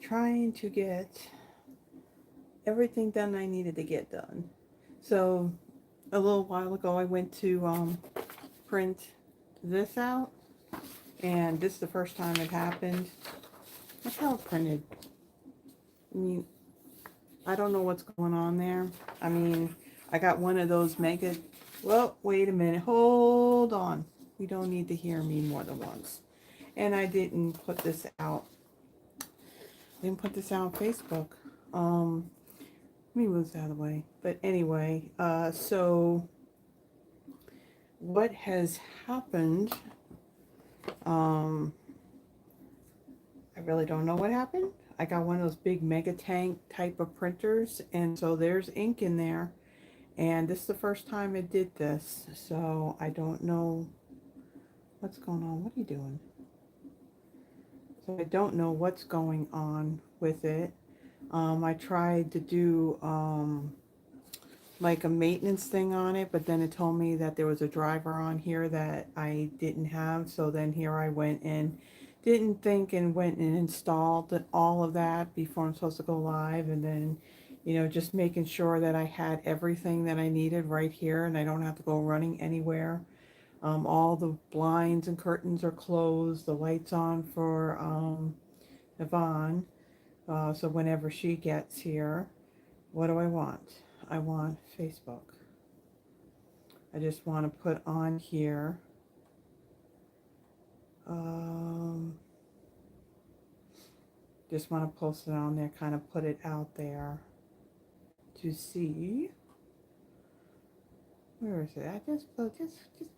trying to get everything done I needed to get done. So a little while ago I went to print this out, and this is the first time it happened. Look how it printed. I mean, I don't know what's going on there. I mean, I got one of those mega... Well, wait a minute. Hold on. You don't need to hear me more than once. And I didn't put this out. Didn't put this out on Facebook. Let me move this out of the way. But anyway, so what has happened? I really don't know what happened. I got one of those big mega tank type of printers, and so there's ink in there. And this is the first time it did this, so I don't know what's going on. What are you doing? So I don't know what's going on with it. I tried to do like a maintenance thing on it, but then it told me that there was a driver on here that I didn't have. So then here I went and didn't think and went and installed all of that before I'm supposed to go live. And then, you know, just making sure that I had everything that I needed right here and I don't have to go running anywhere. All the blinds and curtains are closed. The light's on for Yvonne. So whenever she gets here, what do I want? I want Facebook. I just want to put on here. Just want to post it on there, kind of put it out there to see. Where is it? I just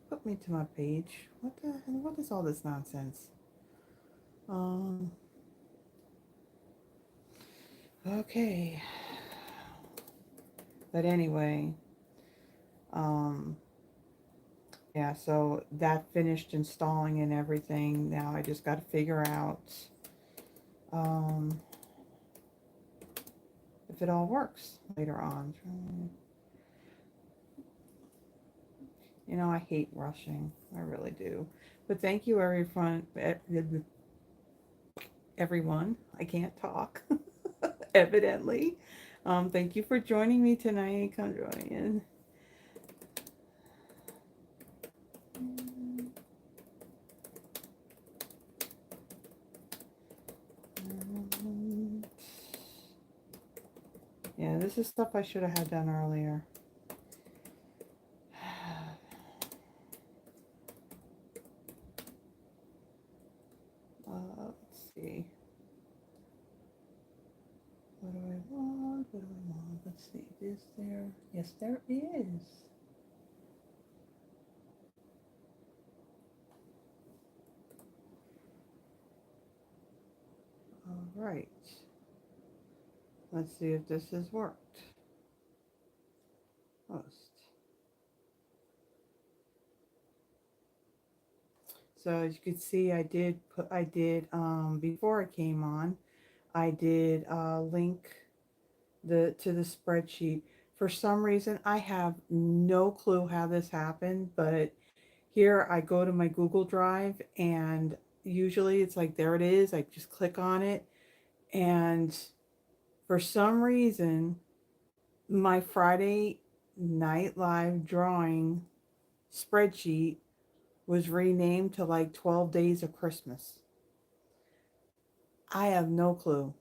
put me to my page. What the hell? What is all this nonsense? Okay. But anyway, yeah, so that finished installing and everything. Now I just got to figure out if it all works later on. You know, I hate rushing. I really do. But thank you, everyone. I can't talk, evidently. Thank you for joining me tonight. Come join in. Yeah, this is stuff I should have had done earlier. Let's see. What do I want? What do I want? Let's see. Is there? Yes, there is. All right. Let's see if this has worked. Post. So as you can see, I did before I came on, I did link to the spreadsheet. For some reason, I have no clue how this happened, but here I go to my Google Drive, and usually it's like, there it is. I just click on it, and for some reason, my Friday Night Live drawing spreadsheet was renamed to like 12 Days of Christmas. I have no clue.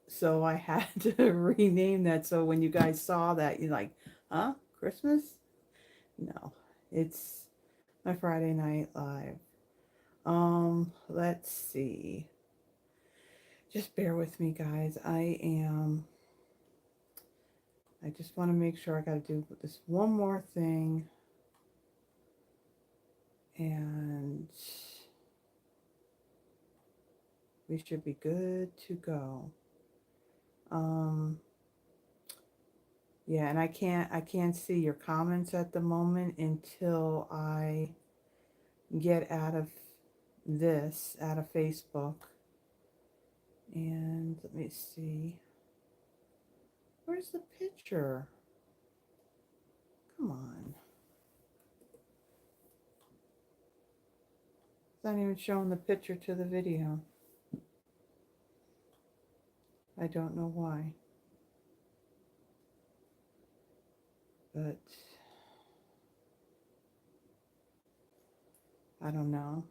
So I had to rename that. So when you guys saw that, you're like, huh? Christmas? No, it's my Friday Night Live. Let's see. Just bear with me, guys. I just want to make sure I got to do this one more thing. And we should be good to go. Yeah, and I can't see your comments at the moment until I get out of Facebook. And let me see. Where's the picture? Come on. It's not even showing the picture to the video. I don't know why, but I don't know.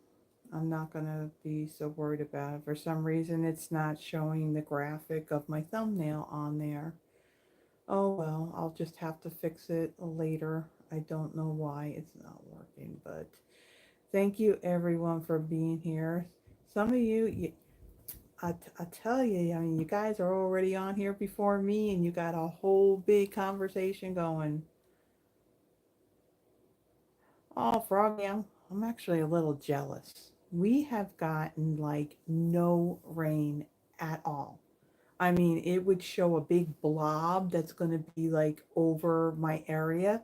I'm not going to be so worried about it. For some reason, it's not showing the graphic of my thumbnail on there. Oh well, I'll just have to fix it later. I don't know why it's not working, but thank you everyone for being here. Some of you, I tell you, I mean, you guys are already on here before me and you got a whole big conversation going. Oh, Froggy, I'm actually a little jealous. We have gotten like no rain at all. I mean, it would show a big blob that's going to be like over my area,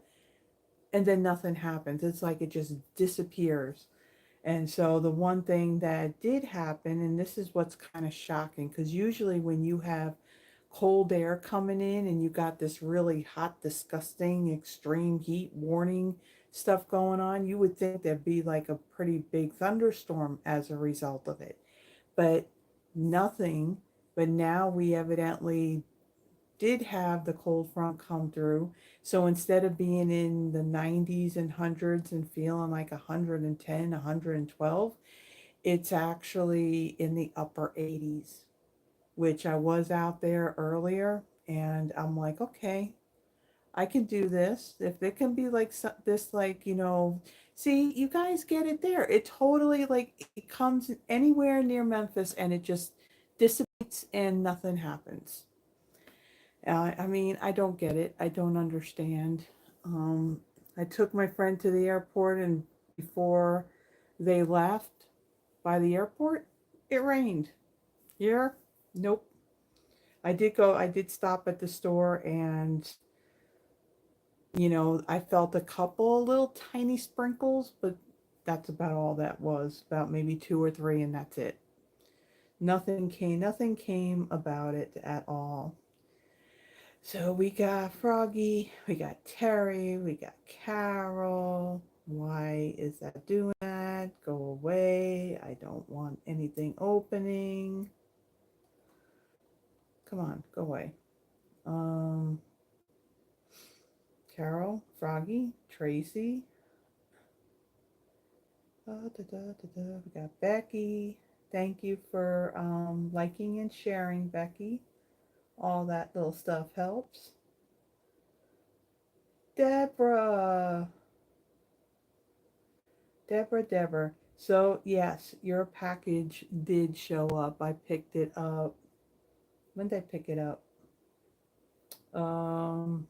and then nothing happens. It's like it just disappears. And so the one thing that did happen, and this is what's kind of shocking, because usually when you have cold air coming in and you got this really hot, disgusting, extreme heat warning stuff going on, you would think there'd be like a pretty big thunderstorm as a result of it. But nothing. But now we evidently did have the cold front come through. So instead of being in the 90s and hundreds and feeling like 110, 112, it's actually in the upper 80s, which I was out there earlier. And I'm like, okay, I can do this. If it can be like this, like, see, you guys get it there. It totally, like, it comes anywhere near Memphis and it just dissipates and nothing happens. I mean, I don't get it. I don't understand. Um, I took my friend to the airport, and before they left by the airport, it rained. Here, nope. I did stop at the store, and, I felt a couple little tiny sprinkles, but that's about all that was. About maybe two or three, and that's it. Nothing came about it at all. So we got Froggy, we got Terry, we got Carol. Why is that doing that? Go away. I don't want anything opening. Come on, go away. Um, Carol, Froggy, Tracy. We got Becky. Thank you for liking and sharing, Becky. All that little stuff helps. Deborah. Deborah. So, yes, your package did show up. I picked it up. When did I pick it up? Um,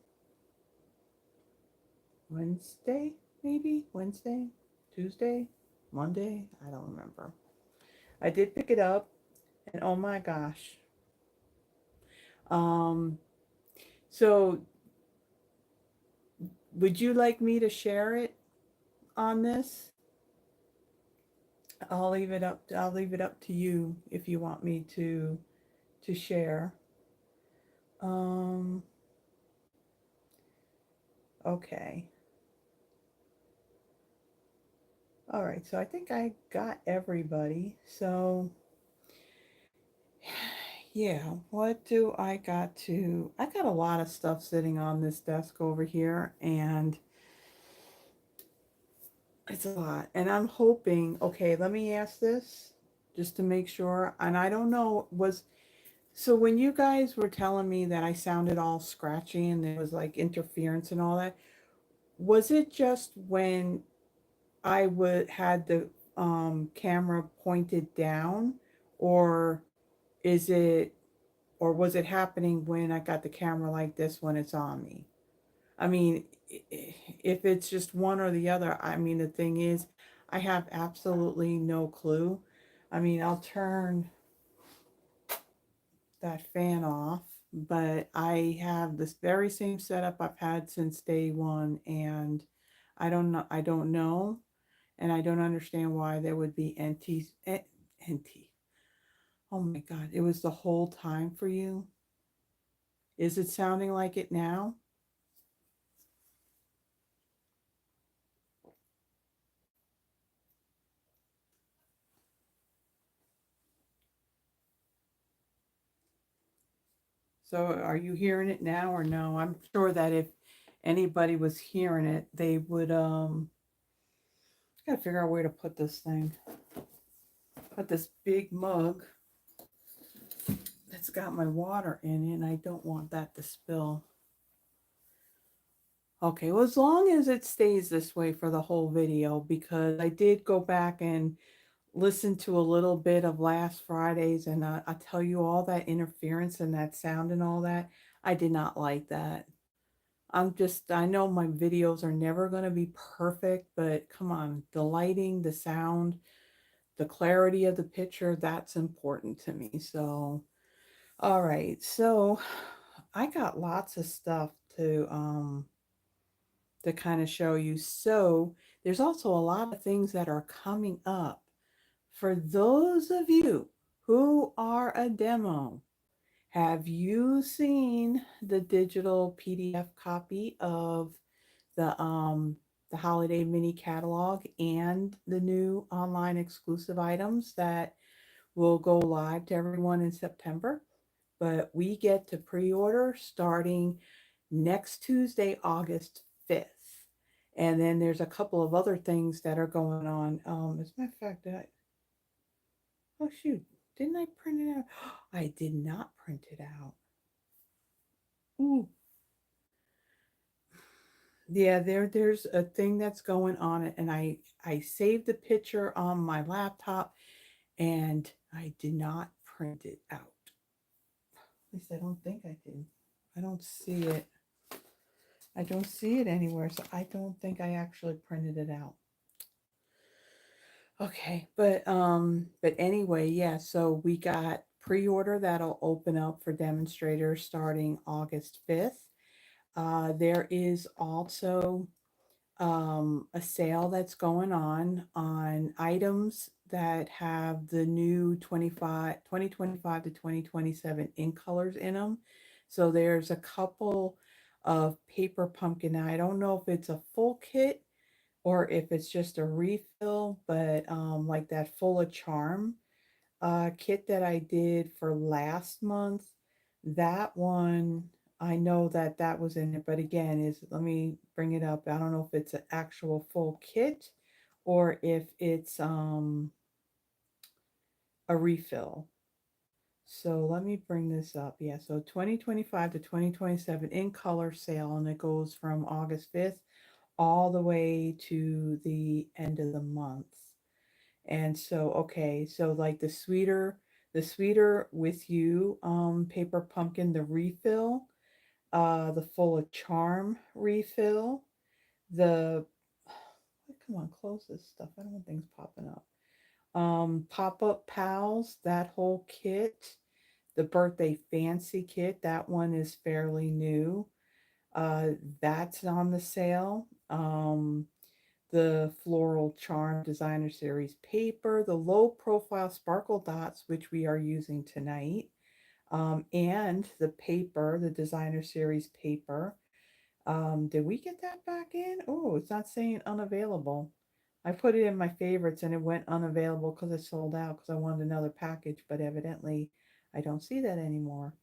Wednesday, maybe? Wednesday? Tuesday? Monday? I don't remember. I did pick it up, and oh my gosh. Um, so would you like me to share it on this? I'll leave it up to you if you want me to share. Um, okay. All right, so I think I got everybody. So, yeah, what do I got to? I got a lot of stuff sitting on this desk over here, and it's a lot. And I'm hoping, okay, let me ask this just to make sure. And I don't know, so when you guys were telling me that I sounded all scratchy and there was like interference and all that, was it just when I would had the camera pointed down, or is it, or was it happening when I got the camera like this when it's on me? I mean, if it's just one or the other, I mean, the thing is, I have absolutely no clue. I mean, I'll turn that fan off, but I have this very same setup I've had since day one, and I don't know, and I don't understand why there would be NT. Oh my God, it was the whole time for you? Is it sounding like it now? So are you hearing it now or no? I'm sure that if anybody was hearing it, they would gotta figure out where to put this thing. Put this big mug that's got my water in it, and I don't want that to spill. Okay, well, as long as it stays this way for the whole video, because I did go back and listen to a little bit of last Friday's, and I tell you, all that interference and that sound and all that, I did not like that. I know my videos are never going to be perfect, but come on, the lighting, the sound, the clarity of the picture, that's important to me. So, all right. So, I got lots of stuff to kind of show you. So, there's also a lot of things that are coming up. For those of you who are a demo, have you seen the digital PDF copy of the holiday mini catalog and the new online exclusive items that will go live to everyone in September? But we get to pre-order starting next Tuesday, August 5th. And then there's a couple of other things that are going on. As a matter of fact, oh shoot, didn't I print it out? I did not print it out. Ooh, yeah, there's a thing that's going on, and I saved the picture on my laptop, and I did not print it out. At least I don't think I did. I don't see it. I don't see it anywhere, so I don't think I actually printed it out. Okay, but anyway, yeah, so we got pre-order that'll open up for demonstrators starting August 5th. There is also a sale that's going on items that have the new 2025 to 2027 ink colors in them. So there's a couple of paper pumpkin. Now, I don't know if it's a full kit or if it's just a refill, but like that Full of Charm kit that I did for last month, that one, I know that that was in it, but again, let me bring it up. I don't know if it's an actual full kit or if it's a refill. So let me bring this up. Yeah, so 2025 to 2027 in color sale, and it goes from August 5th all the way to the end of the month. And so, okay, so like the sweeter with you paper pumpkin, the refill, the Full of Charm refill, the come on, close this stuff. I don't want things popping up. Pop-up pals, that whole kit, the birthday fancy kit, that one is fairly new. Uh, that's on the sale. The Floral Charm Designer Series paper, the low profile sparkle dots, which we are using tonight, and the paper, the Designer Series paper. Did we get that back in? Oh, it's not saying unavailable. I put it in my favorites and it went unavailable because it sold out because I wanted another package, but evidently I don't see that anymore.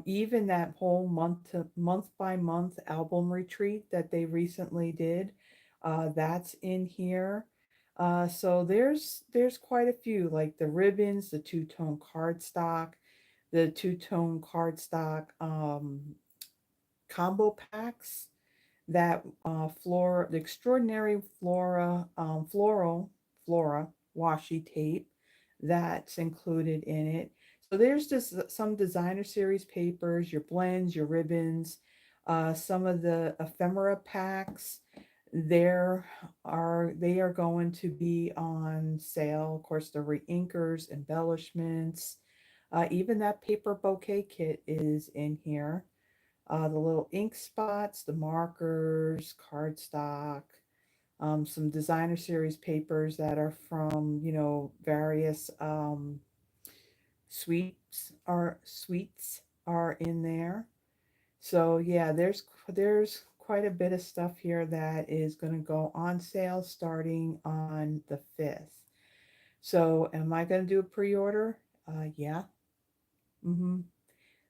Even that whole month by month album retreat that they recently did, that's in here. So there's quite a few, like the ribbons, the two-tone cardstock, the two-tone cardstock combo packs, that the extraordinary flora washi tape that's included in it. So there's just some designer series papers, your blends, your ribbons, some of the ephemera packs. They are going to be on sale. Of course, the reinkers, embellishments, even that paper bouquet kit is in here. The little ink spots, the markers, cardstock, some designer series papers that are from, various sweets are in there. So yeah, there's quite a bit of stuff here that is going to go on sale starting on the 5th. So am I going to do a pre-order? Yeah. Mm-hmm.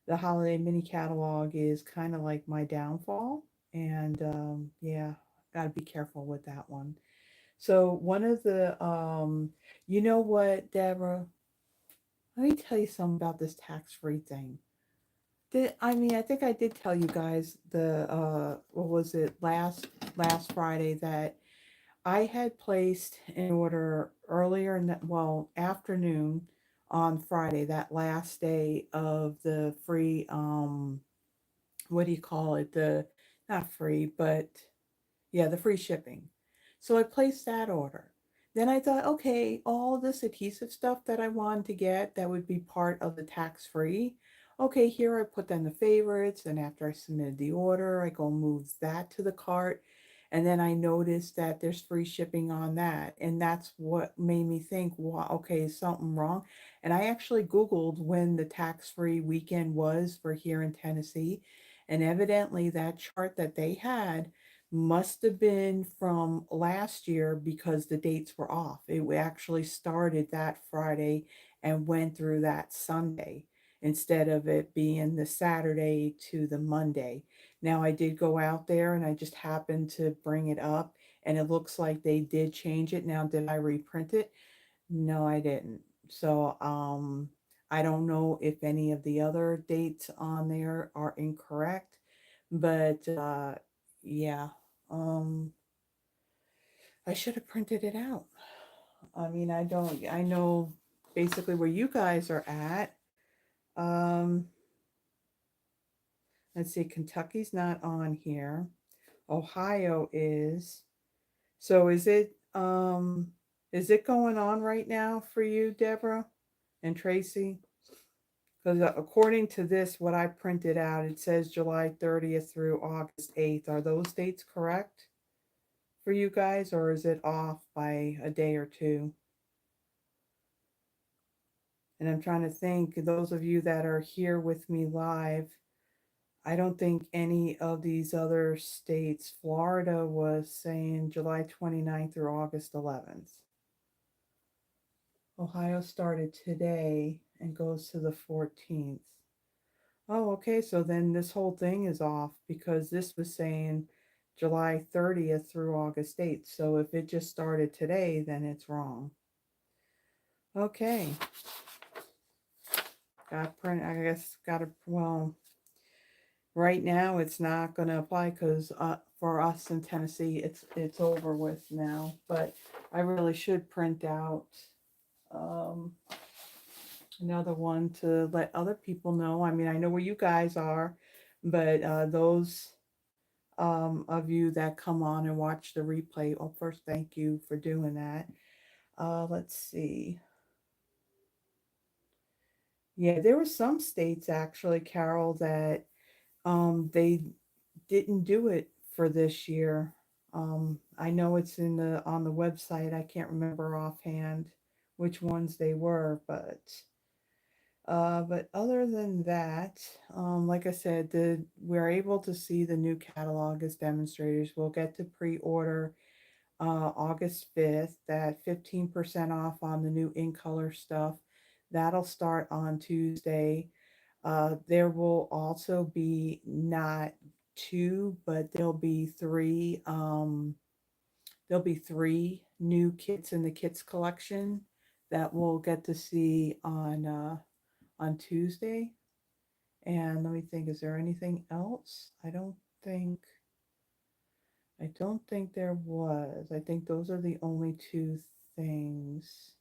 the holiday mini catalog is kind of like my downfall. And yeah, gotta be careful with that one. So one of the, you know what, Deborah? Let me tell you something about this tax-free thing. I mean, I think I did tell you guys the what was it, last Friday, that I had placed an order earlier in the, well, afternoon on Friday, that last day of the free, what do you call it? The, not free, but yeah, the free shipping. So I placed that order. Then I thought, okay, all this adhesive stuff that I wanted to get that would be part of the tax free. Okay, here I put them the favorites, and after I submitted the order, I go move that to the cart. And then I noticed that there's free shipping on that. And that's what made me think, wow, okay, is something wrong? And I actually Googled when the tax free weekend was for here in Tennessee. And evidently, that chart that they had must have been from last year because the dates were off. It actually started that Friday and went through that Sunday instead of it being the Saturday to the Monday. Now, I did go out there and I just happened to bring it up, and it looks like they did change it. Now, did I reprint it? No, I didn't. So, I don't know if any of the other dates on there are incorrect, but yeah, um, I should have printed it out. I mean, I don't, I know basically where you guys are at. Um, let's see, Kentucky's not on here. Ohio is. So is it going on right now for you, Deborah and Tracy? Because according to this, what I printed out, it says July 30th through August 8th. Are those dates correct for you guys, or is it off by a day or two? And I'm trying to think, those of you that are here with me live, I don't think any of these other states, Florida was saying July 29th through August 11th. Ohio started today and goes to the 14th. Oh, okay, so then this whole thing is off because this was saying July 30th through August 8th. So if it just started today, then it's wrong. Okay, got print. I guess got to, well, right now it's not going to apply because for us in Tennessee, it's over with now. But I really should print out um, another one to let other people know. I mean, I know where you guys are, but those of you that come on and watch the replay, well, first, thank you for doing that. Let's see. Yeah, there were some states actually, Carol, that they didn't do it for this year. I know it's in the on the website. I can't remember offhand which ones they were, but other than that, like I said, we're able to see the new catalog as demonstrators. We'll get to pre-order August 5th, that 15% off on the new in color stuff. That'll start on Tuesday. There will also be not two, but there'll be three new kits in the kits collection that we'll get to see on Tuesday. And let me think, is there anything else? I don't think there was. I think those are the only two things.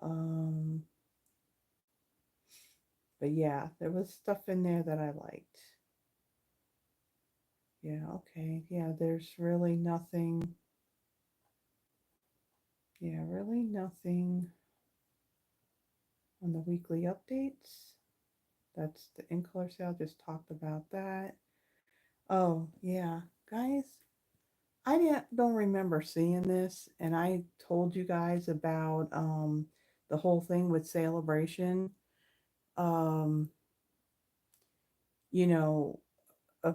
Um, but yeah, there was stuff in there that I liked. Yeah, okay. Yeah, there's really nothing. Yeah, really nothing on the weekly updates. That's the in color sale. Just talked about that. Oh, yeah. Guys, don't remember seeing this, and I told you guys about the whole thing with Celebration. Um, you know, uh,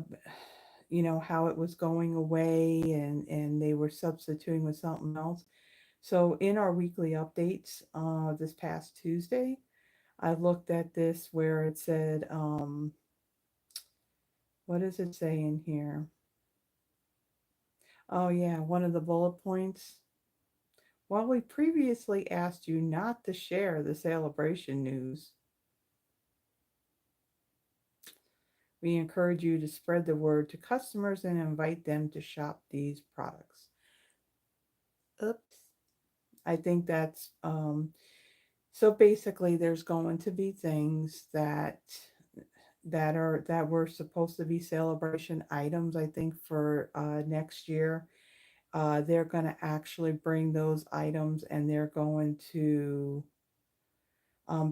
how it was going away, and they were substituting with something else. So in our weekly updates this past Tuesday, I looked at this where it said, what does it say in here? Oh, yeah, one of the bullet points. While we previously asked you not to share the celebration news, we encourage you to spread the word to customers and invite them to shop these products. Oops. I think that's so basically there's going to be things that were supposed to be celebration items, I think, for next year. They're going to actually bring those items and they're going to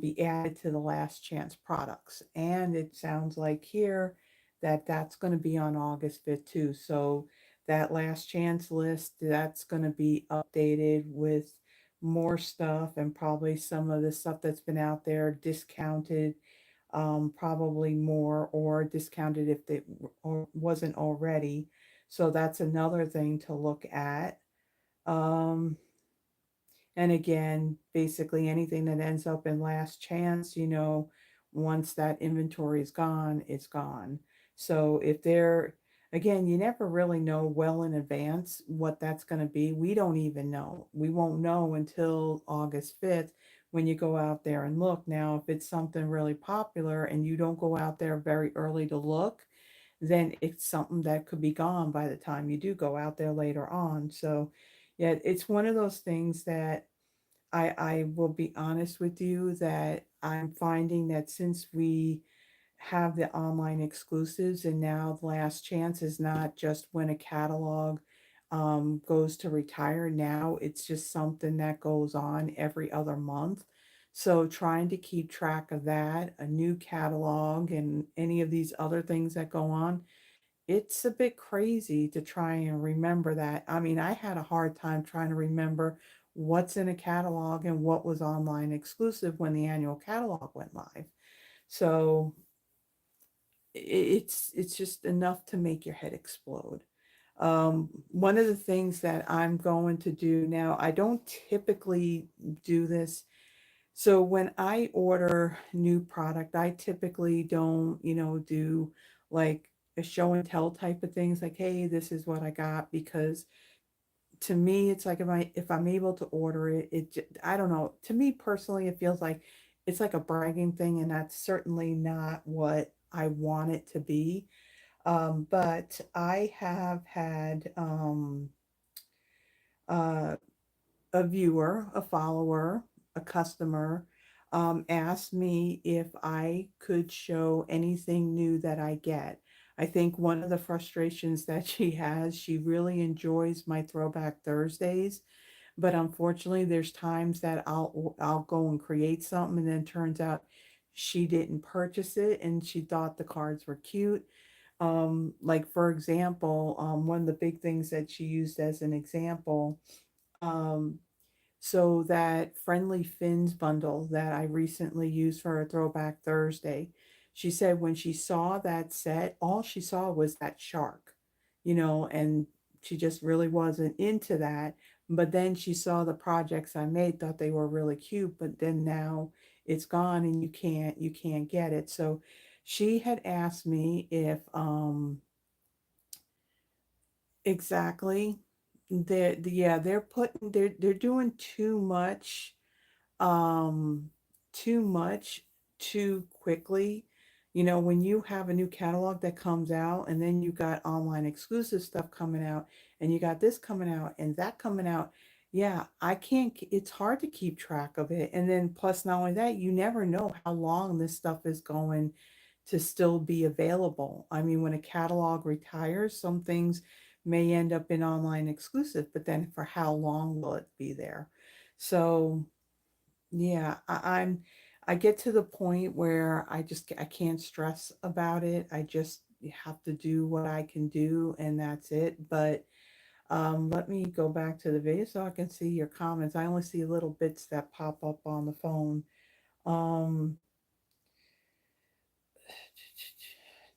be added to the last chance products. And it sounds like here that that's going to be on August 5th too. So that last chance list, that's going to be updated with more stuff and probably some of the stuff that's been out there discounted, probably more or discounted if it wasn't already. So that's another thing to look at. Um, and again, basically anything that ends up in last chance, once that inventory is gone, it's gone. So if they're, again, you never really know well in advance what that's going to be. We don't even know. We won't know until August 5th when you go out there and look. Now, if it's something really popular and you don't go out there very early to look, then it's something that could be gone by the time you do go out there later on. So, yeah, it's one of those things that I will be honest with you that I'm finding that since we have the online exclusives and now the last chance is not just when a catalog goes to retire. Now it's just something that goes on every other month. So trying to keep track of that, a new catalog and any of these other things that go on, it's a bit crazy to try and remember that. I mean, I had a hard time trying to remember what's in a catalog and what was online exclusive when the annual catalog went live. So it's just enough to make your head explode. One of the things that I'm going to do now, I don't typically do this. So when I order new product, I typically don't, do like a show and tell type of things like, hey, this is what I got, because to me it's like if I'm able to order it, I don't know. To me personally, it feels like it's like a bragging thing, and that's certainly not what I want it to be. But I have had uh, a viewer, a follower, a customer asked me if I could show anything new that I get. I think one of the frustrations that she has, she really enjoys my Throwback Thursdays, but unfortunately, there's times that I'll go and create something, and then turns out she didn't purchase it, and she thought the cards were cute. Like for example, one of the big things that she used as an example. Um, so that Friendly Fins bundle that I recently used for a Throwback Thursday, she said when she saw that set, all she saw was that shark, and she just really wasn't into that. But then she saw the projects I made, thought they were really cute, but then now it's gone and you can't get it. So she had asked me if exactly. Yeah, they're doing um too much too quickly. When you have a new catalog that comes out and then you got online exclusive stuff coming out and you got this coming out and that coming out, yeah, I can't, it's hard to keep track of it. And then plus not only that, you never know how long this stuff is going to still be available. I mean, when a catalog retires, some things may end up in online exclusive, but then for how long will it be there? So yeah, I get to the point where I can't stress about it. I just have to do what I can do and that's it. But let me go back to the video so I can see your comments. I only see little bits that pop up on the phone. Um,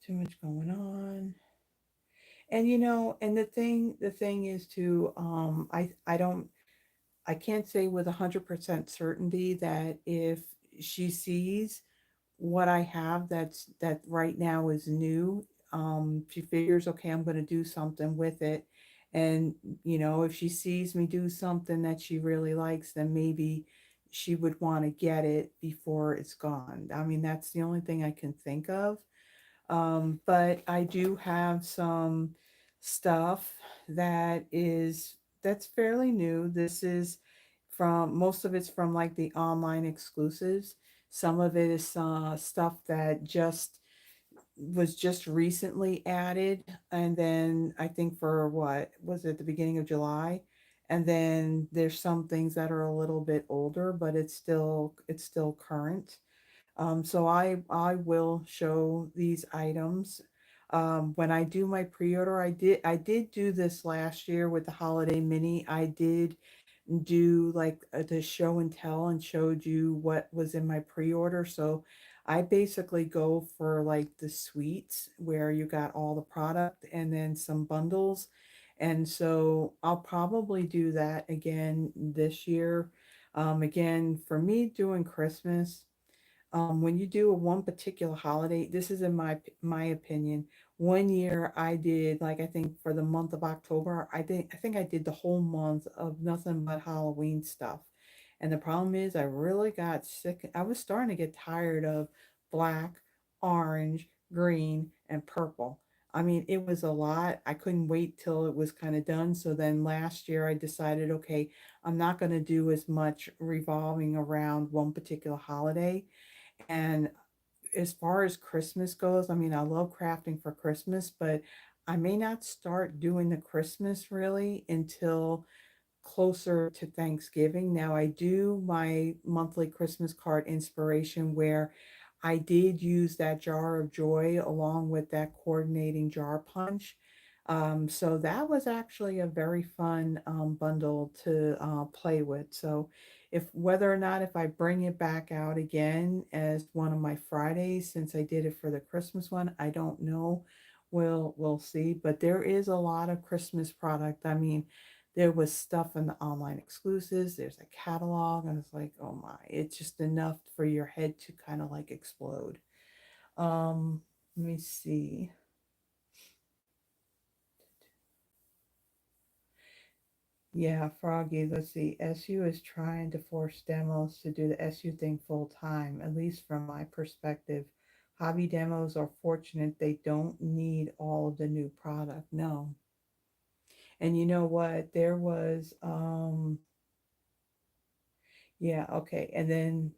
too much going on. And and the thing is too, I can't say with 100% certainty that if she sees what I have that right now is new. She figures, okay, I'm going to do something with it. And, if she sees me do something that she really likes, then maybe she would want to get it before it's gone. I mean, that's the only thing I can think of. But I do have some stuff that's fairly new. This is from most of it's from like the online exclusives. Some of it is stuff that just recently added, and then I think for what was it, the beginning of July, and then there's some things that are a little bit older, but it's still current. So I will show these items. When I do my pre-order, I did do this last year with the holiday mini. I did do like the show and tell and showed you what was in my pre-order. So I basically go for like the suites where you got all the product and then some bundles. And so I'll probably do that again this year. Again, for me doing Christmas, when you do a one particular holiday, this is in my opinion. One year I did, like, I think for the month of October, I think I did the whole month of nothing but Halloween stuff. And the problem is I really got sick. I was starting to get tired of black, orange, green, and purple. I mean, it was a lot. I couldn't wait till it was kind of done. So then last year I decided, okay, I'm not going to do as much revolving around one particular holiday. And as far as Christmas goes, I mean, I love crafting for Christmas, but I may not start doing the Christmas really until closer to Thanksgiving. Now, I do my monthly Christmas card inspiration where I did use that jar of joy along with that coordinating jar punch. So that was actually a very fun bundle to play with. So if whether or not if I bring it back out again as one of my Fridays, since I did it for the Christmas one, I don't know. We'll see. But there is a lot of Christmas product. I mean, there was stuff in the online exclusives. There's a catalog, and it's like, oh my, it's just enough for your head to kind of like explode. Let me see. Yeah, Froggy, let's see. SU is trying to force demos to do the SU thing full time, at least from my perspective. Hobby demos are fortunate they don't need all of the new product. No. And you know what? There was Yeah, okay. And then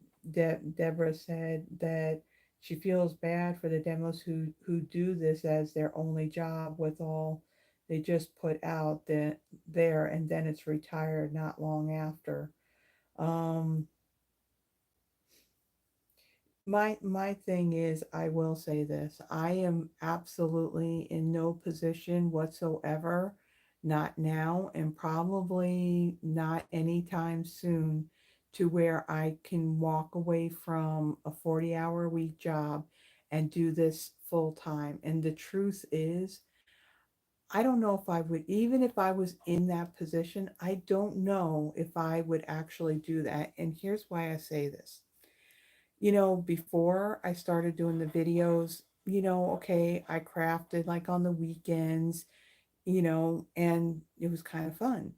Deborah said that she feels bad for the demos who do this as their only job with all they just put out there, and then it's retired not long after. Um, my thing is, I will say this. I am absolutely in no position whatsoever, not now, and probably not anytime soon, to where I can walk away from a 40-hour a week job and do this full time. And the truth is, I don't know if I would, even if I was in that position, I don't know if I would actually do that. And here's why I say this. Before I started doing the videos, okay, I crafted like on the weekends, and it was kind of fun.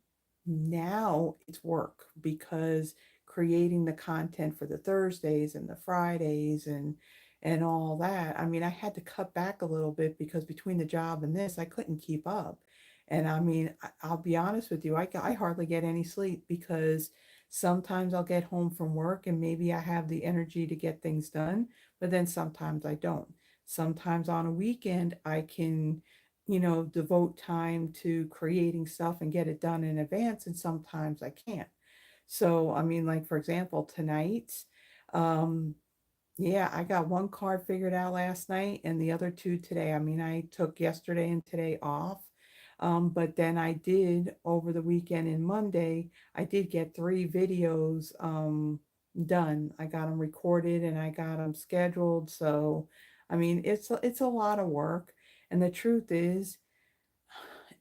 Now it's work because creating the content for the Thursdays and the Fridays and all that. I mean, I had to cut back a little bit because between the job and this, I couldn't keep up. And I mean, I'll be honest with you, I hardly get any sleep because sometimes I'll get home from work and maybe I have the energy to get things done, but then sometimes I don't. Sometimes on a weekend, I can devote time to creating stuff and get it done in advance, and sometimes I can't. So, I mean, like for example, tonight, um, yeah, I got one card figured out last night and the other two today. I mean, I took yesterday and today off. But then I did over the weekend and Monday, I did get three videos done. I got them recorded and I got them scheduled. So, I mean, it's a lot of work. And the truth is,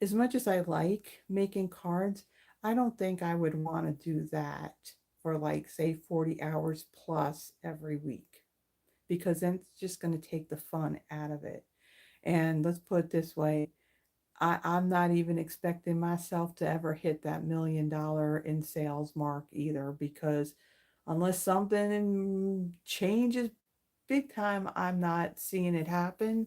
as much as I like making cards, I don't think I would want to do that for like, say, 40 hours plus every week, because then it's just going to take the fun out of it. And let's put it this way, I'm not even expecting myself to ever hit that $1 million in sales mark either, because unless something changes big time, I'm not seeing it happen.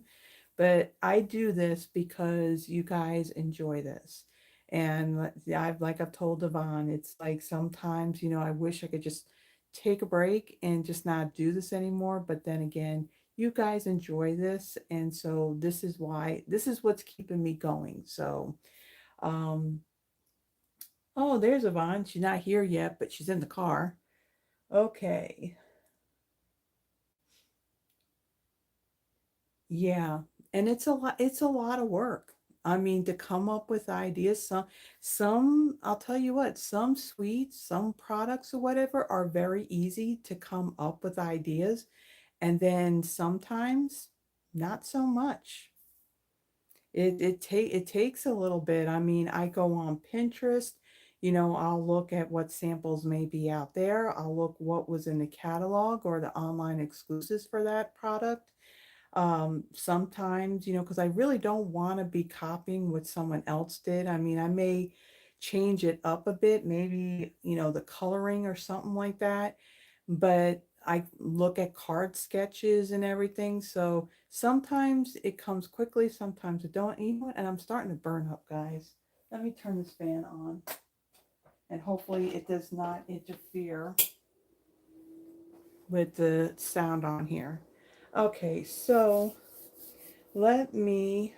But I do this because you guys enjoy this. And like I've told Devon, it's like sometimes, I wish I could just take a break and just not do this anymore. But then again, you guys enjoy this. And so this is what's keeping me going. So, um, oh, there's Yvonne. She's not here yet, but she's in the car. Okay. Yeah, and it's a lot of work. I mean, to come up with ideas, I'll tell you what, some sweets, some products or whatever are very easy to come up with ideas, and then sometimes not so much. It takes a little bit. I mean, I go on Pinterest, I'll look at what samples may be out there. I'll look what was in the catalog or the online exclusives for that product. Sometimes, because I really don't want to be copying what someone else did. I mean, I may change it up a bit, maybe, the coloring or something like that, but I look at card sketches and everything. So sometimes it comes quickly, sometimes it don't. You know what? And I'm starting to burn up, guys. Let me turn this fan on, and hopefully it does not interfere with the sound on here. Okay, so let me,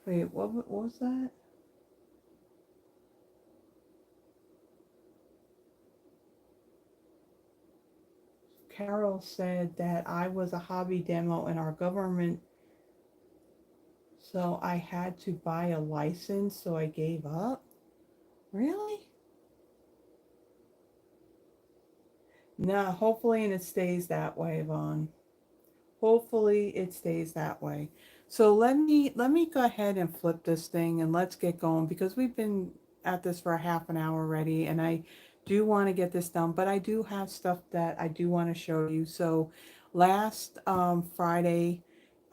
wait, what was that? Carol said that I was a hobby demo in our government, so I had to buy a license, so I gave up. Really? No, hopefully, and it stays that way, Vaughn. Hopefully it stays that way. So let me go ahead and flip this thing and let's get going, because we've been at this for a half an hour already, and I do want to get this done, but I do have stuff that I do want to show you. So last Friday,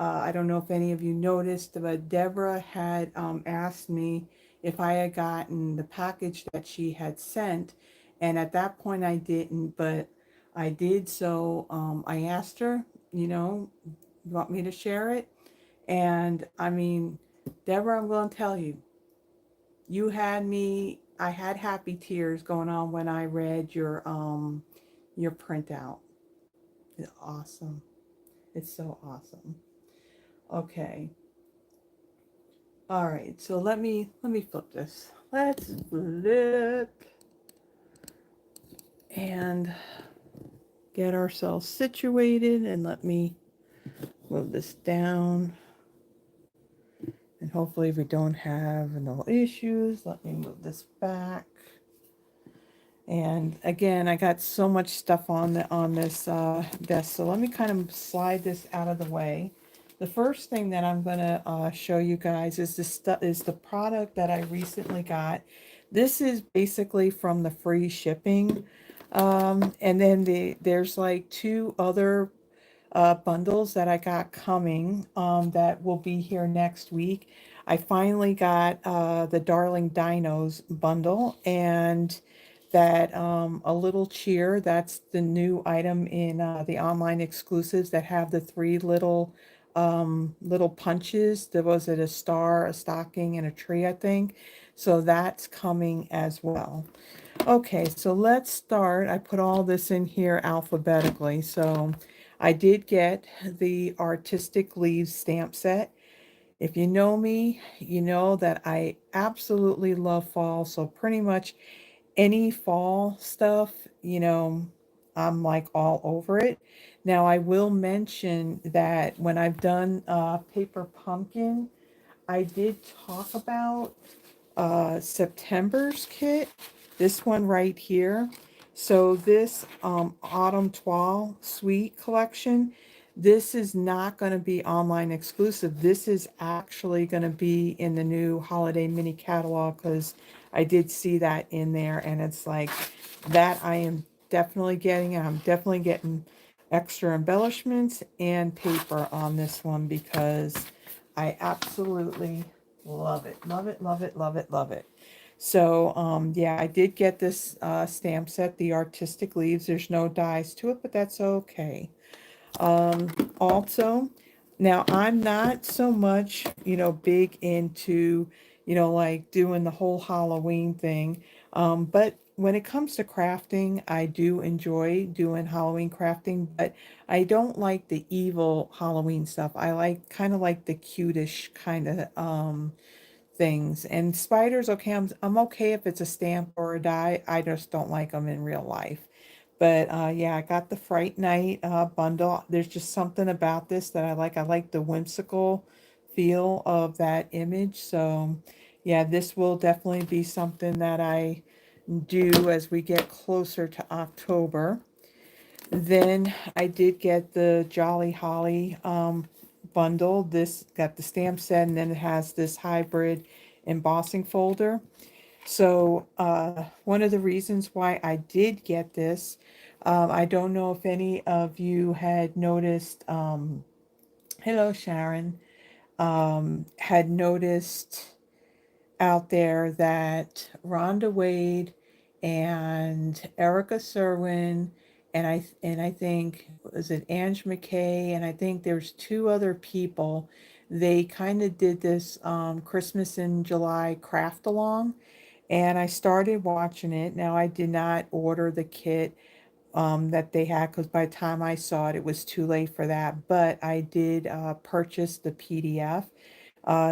I don't know if any of you noticed, but Deborah had asked me if I had gotten the package that she had sent, and at that point I didn't, but I did. So I asked her, you want me to share it? And I mean, Deborah, I'm going to tell you, I had happy tears going on when I read your printout. It's awesome. It's so awesome. Okay. All right. So let me flip this. Let's flip and get ourselves situated, and let me move this down. And hopefully we don't have no issues. Let me move this back. And again, I got so much stuff on this desk. So let me kind of slide this out of the way. The first thing that I'm gonna show you guys is the product that I recently got. This is basically from the free shipping. And then there's like two other bundles that I got coming that will be here next week. I finally got the Darling Dinos bundle, and that a little cheer. That's the new item in the online exclusives that have the three little punches. There was it a star, a stocking, and a tree, I think. So that's coming as well. Okay, so let's start. I put all this in here alphabetically. So I did get the Artistic Leaves stamp set. If you know me, you know that I absolutely love fall. So pretty much any fall stuff, I'm like all over it. Now, I will mention that when I've done Paper Pumpkin, I did talk about September's kit, this one right here. So this Autumn Toile Sweet collection, This is not going to be online exclusive. This is actually going to be in the new holiday mini catalog, because I did see that in there, and it's like that I am definitely getting. And I'm definitely getting extra embellishments and paper on this one, because I absolutely love it. Love it, love it, love it, love it. So, yeah, I did get this stamp set, the Artistic Leaves. There's no dies to it, but that's okay. Um, Also, now I'm not so much, big into, like doing the whole Halloween thing. But when it comes to crafting, I do enjoy doing Halloween crafting, but I don't like the evil Halloween stuff. I like kind of like the cutish kind of things. And spiders, okay, I'm okay if it's a stamp or a die. I just don't like them in real life. But yeah, I got the Fright Night bundle. There's just something about this that I like. I like the whimsical feel of that image. So yeah, this will definitely be something that I do as we get closer to October. Then I did get the Jolly Holly bundle. This got the stamp set, and then it has this hybrid embossing folder. So one of the reasons why I did get this, I don't know if any of you had noticed, hello Sharon, had noticed out there that Rhonda Wade and Erica Serwin, and I think, was it Ange McKay, and I think there's two other people. They kind of did this Christmas in July craft along, and I started watching it. Now I did not order the kit that they had, because by the time I saw it, it was too late for that. But I did purchase the PDF.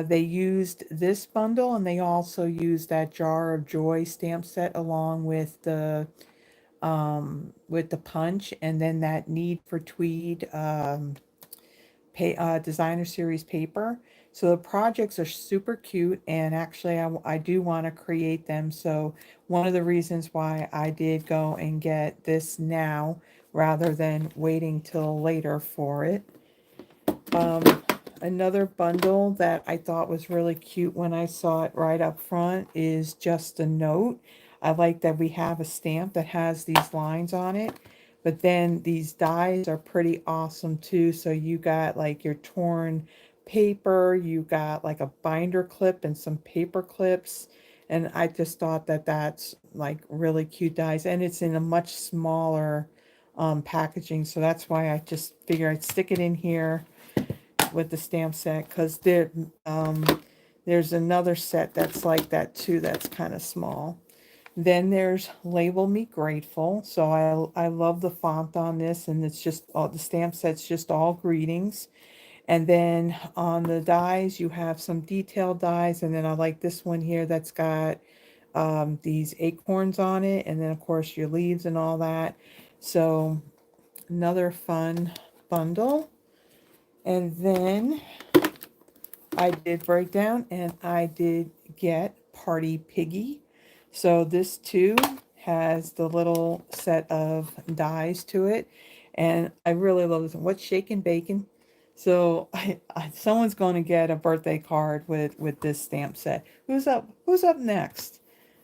They used this bundle, and they also used that Jar of Joy stamp set along with the punch, and then that Need for Tweed designer series paper. So the projects are super cute, and actually I do want to create them. So one of the reasons why I did go and get this now rather than waiting till later for it. Um, Another bundle that I thought was really cute when I saw it right up front is Just a Note. I like that we have a stamp that has these lines on it, but then these dies are pretty awesome too. So you got like your torn paper, you got like a binder clip and some paper clips. And I just thought that that's like really cute dies, and it's in a much smaller packaging. So that's why I just figured I'd stick it in here with the stamp set, because there's another set that's like that too, that's kind of small. Then there's Label Me Grateful. So I love the font on this, and it's just all the stamp set's just all greetings. And then on the dies you have some detailed dies, and then I like this one here that's got these acorns on it, and then of course your leaves and all that. So another fun bundle. And then I did break down, and I did get Party Piggy. So this too has the little set of dies to it, and I really love this one. What's shaking bacon? So someone's going to get a birthday card with this stamp set. Who's up? Who's up next?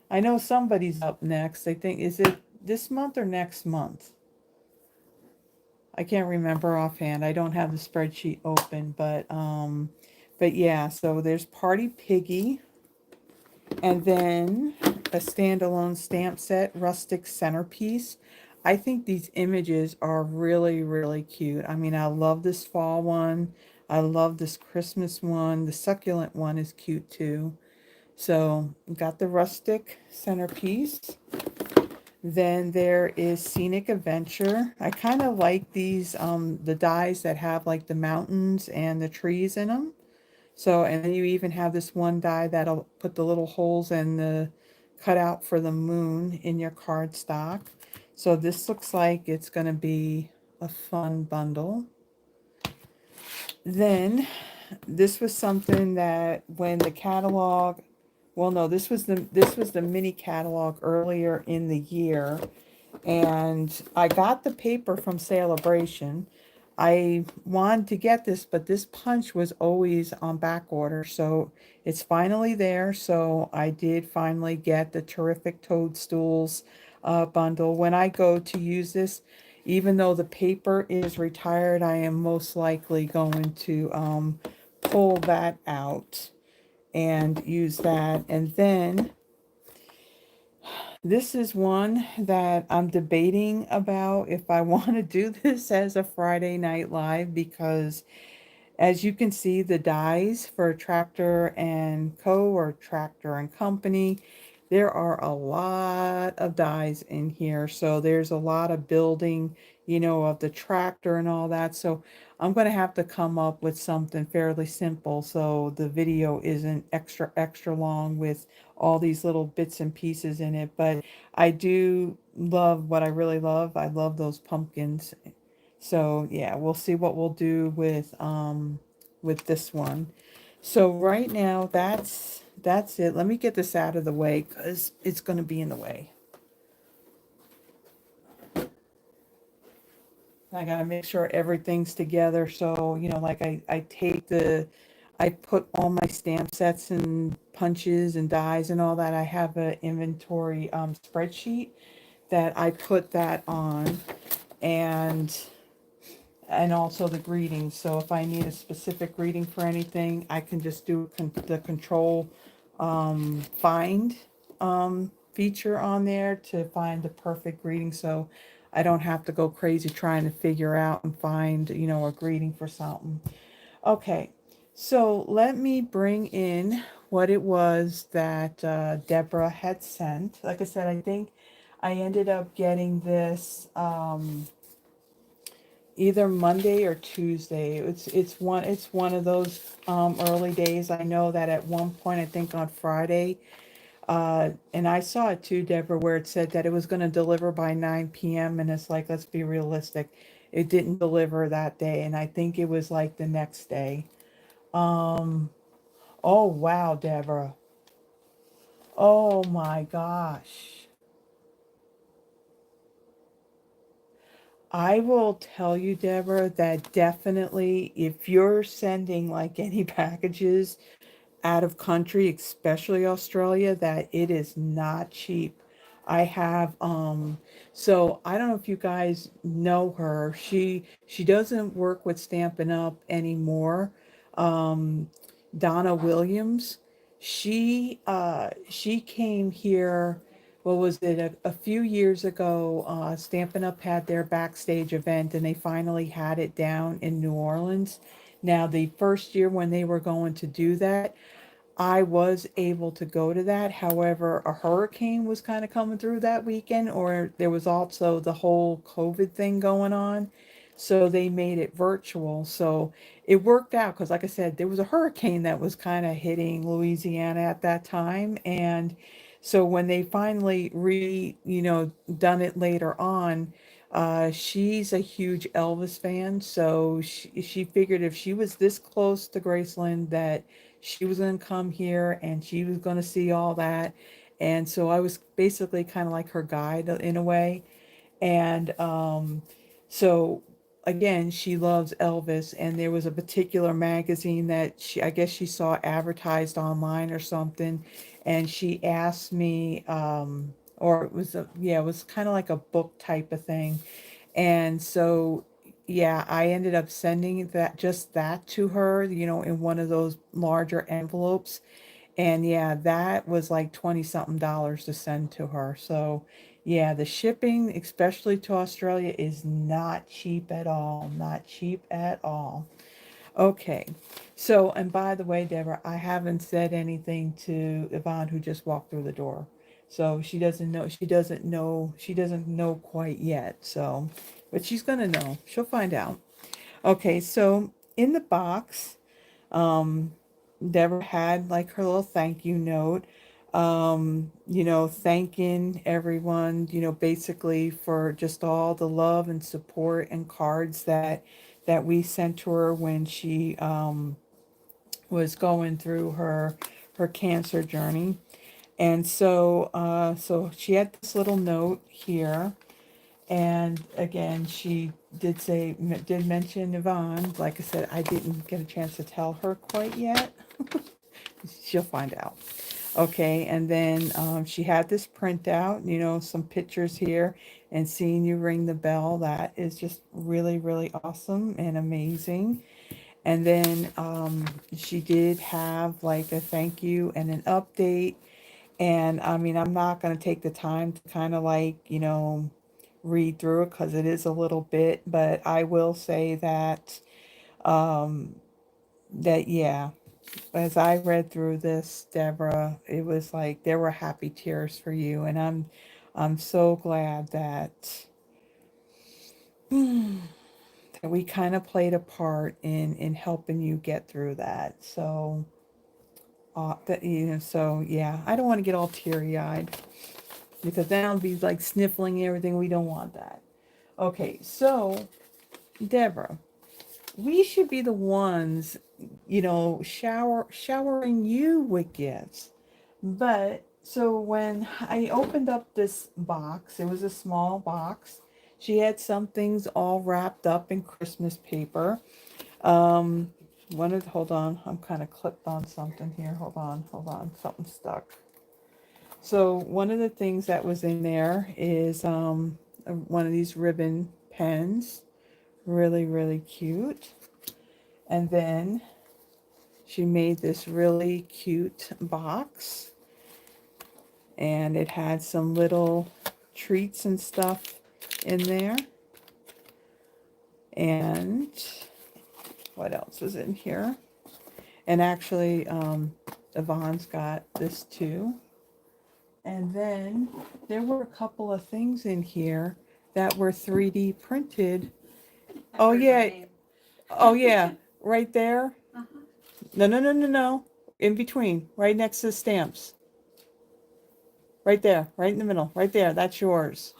I know somebody's up next. I think, is it this month or next month? I can't remember offhand. I don't have the spreadsheet open, but yeah, so there's Party Piggy, and then a standalone stamp set, Rustic Centerpiece. I think these images are really, really cute. I mean, I love this fall one. I love this Christmas one. The succulent one is cute too. So got the Rustic Centerpiece. Then there is Scenic Adventure. I kind of like these, the dies that have like the mountains and the trees in them. So, and then you even have this one die that'll put the little holes and the cutout for the moon in your cardstock. So this looks like it's going to be a fun bundle. Then this was something that when the catalog, well, no, this was the mini catalog earlier in the year, and I got the paper from Celebration. I wanted to get this, but this punch was always on back order, so it's finally there. So I did finally get the Terrific Toadstools bundle. When I go to use this, even though the paper is retired, I am most likely going to pull that out and use that. And then this is one that I'm debating about if I want to do this as a Friday Night Live, because as you can see, the dies for Tractor and Co. or Tractor and Company, there are a lot of dies in here. So there's a lot of building, of the tractor and all that. So I'm going to have to come up with something fairly simple so the video isn't extra long with all these little bits and pieces in it. But I do love what I really love. I love those pumpkins. So yeah, we'll see what we'll do with this one. So right now that's it. Let me get this out of the way because it's going to be in the way. I got to make sure everything's together. So, like I put all my stamp sets and punches and dies and all that. I have an inventory spreadsheet that I put that on, and also the greetings. So if I need a specific greeting for anything, I can just do the control find feature on there to find the perfect greeting. So I don't have to go crazy trying to figure out and find, a greeting for something. Okay, so let me bring in what it was that Deborah had sent. Like I said, I think I ended up getting this either Monday or Tuesday. It's one of those early days. I know that at one point, I think on Friday, and I saw it too, Deborah, where it said that it was going to deliver by 9 p.m. And it's like, let's be realistic. It didn't deliver that day, and I think it was like the next day. Um, oh wow, Deborah. Oh my gosh. I will tell you, Deborah, that definitely if you're sending like any packages out of country, especially Australia, that it is not cheap. I have so I don't know if you guys know her. She doesn't work with Stampin' Up anymore. Um Donna Williams. She came here, what was it, a few years ago. Stampin' Up had their backstage event and they finally had it down in New Orleans. Now the first year when they were going to do that, I was able to go to that. However, a hurricane was kind of coming through that weekend, or there was also the whole COVID thing going on. So they made it virtual. So it worked out because, like I said, there was a hurricane that was kind of hitting Louisiana at that time. And so when they finally done it later on, she's a huge Elvis fan. So she figured if she was this close to Graceland that she was going to come here and she was going to see all that. And so I was basically kind of like her guide in a way. And so again, she loves Elvis. And there was a particular magazine that I guess she saw advertised online or something. And she asked me, or it was yeah, it was kind of like a book type of thing. And so, yeah, I ended up sending that to her, in one of those larger envelopes. And yeah, that was like 20 something dollars to send to her. So, yeah, the shipping, especially to Australia, is not cheap at all. Not cheap at all. Okay. So, and by the way, Deborah, I haven't said anything to Yvonne who just walked through the door. So she doesn't know quite yet. So, but she's gonna know. She'll find out. Okay, so in the box, um, Deborah had like her little thank you note, thanking everyone, basically for just all the love and support and cards that we sent to her when she was going through her cancer journey. And so she had this little note here, And again, she did mention Yvonne. Like I said, I didn't get a chance to tell her quite yet. She'll find out. Okay, and then she had this printout, you know, some pictures here, and seeing you ring the bell. That is just really, really awesome and amazing. And then she did have like a thank you and an update. And I mean, I'm not going to take the time to kind of like, you know, read through it because it is a little bit, but I will say that, um, yeah, as I read through this, Deborah, it was like there were happy tears for you, and I'm so glad that that we kind of played a part in helping you get through that. So, that you know, so yeah, I don't want to get all teary eyed because then I'll be like sniffling everything. We don't want that. Okay, so Deborah, we should be the ones, you know, showering you with gifts. But so when I opened up this box, it was a small box. She had some things all wrapped up in Christmas paper. Um, hold on, I'm kind of clipped on something here. Hold on, something stuck. So one of the things that was in there is one of these ribbon pens, really, really cute. And then she made this really cute box, and it had some little treats and stuff in there. And what else is in here? And actually, Yvonne's got this too. And then there were a couple of things in here that were 3D printed. Oh yeah, oh yeah, right there. No, no, no, no, no. In between, right next to the stamps. Right there, right in the middle, right there. That's yours.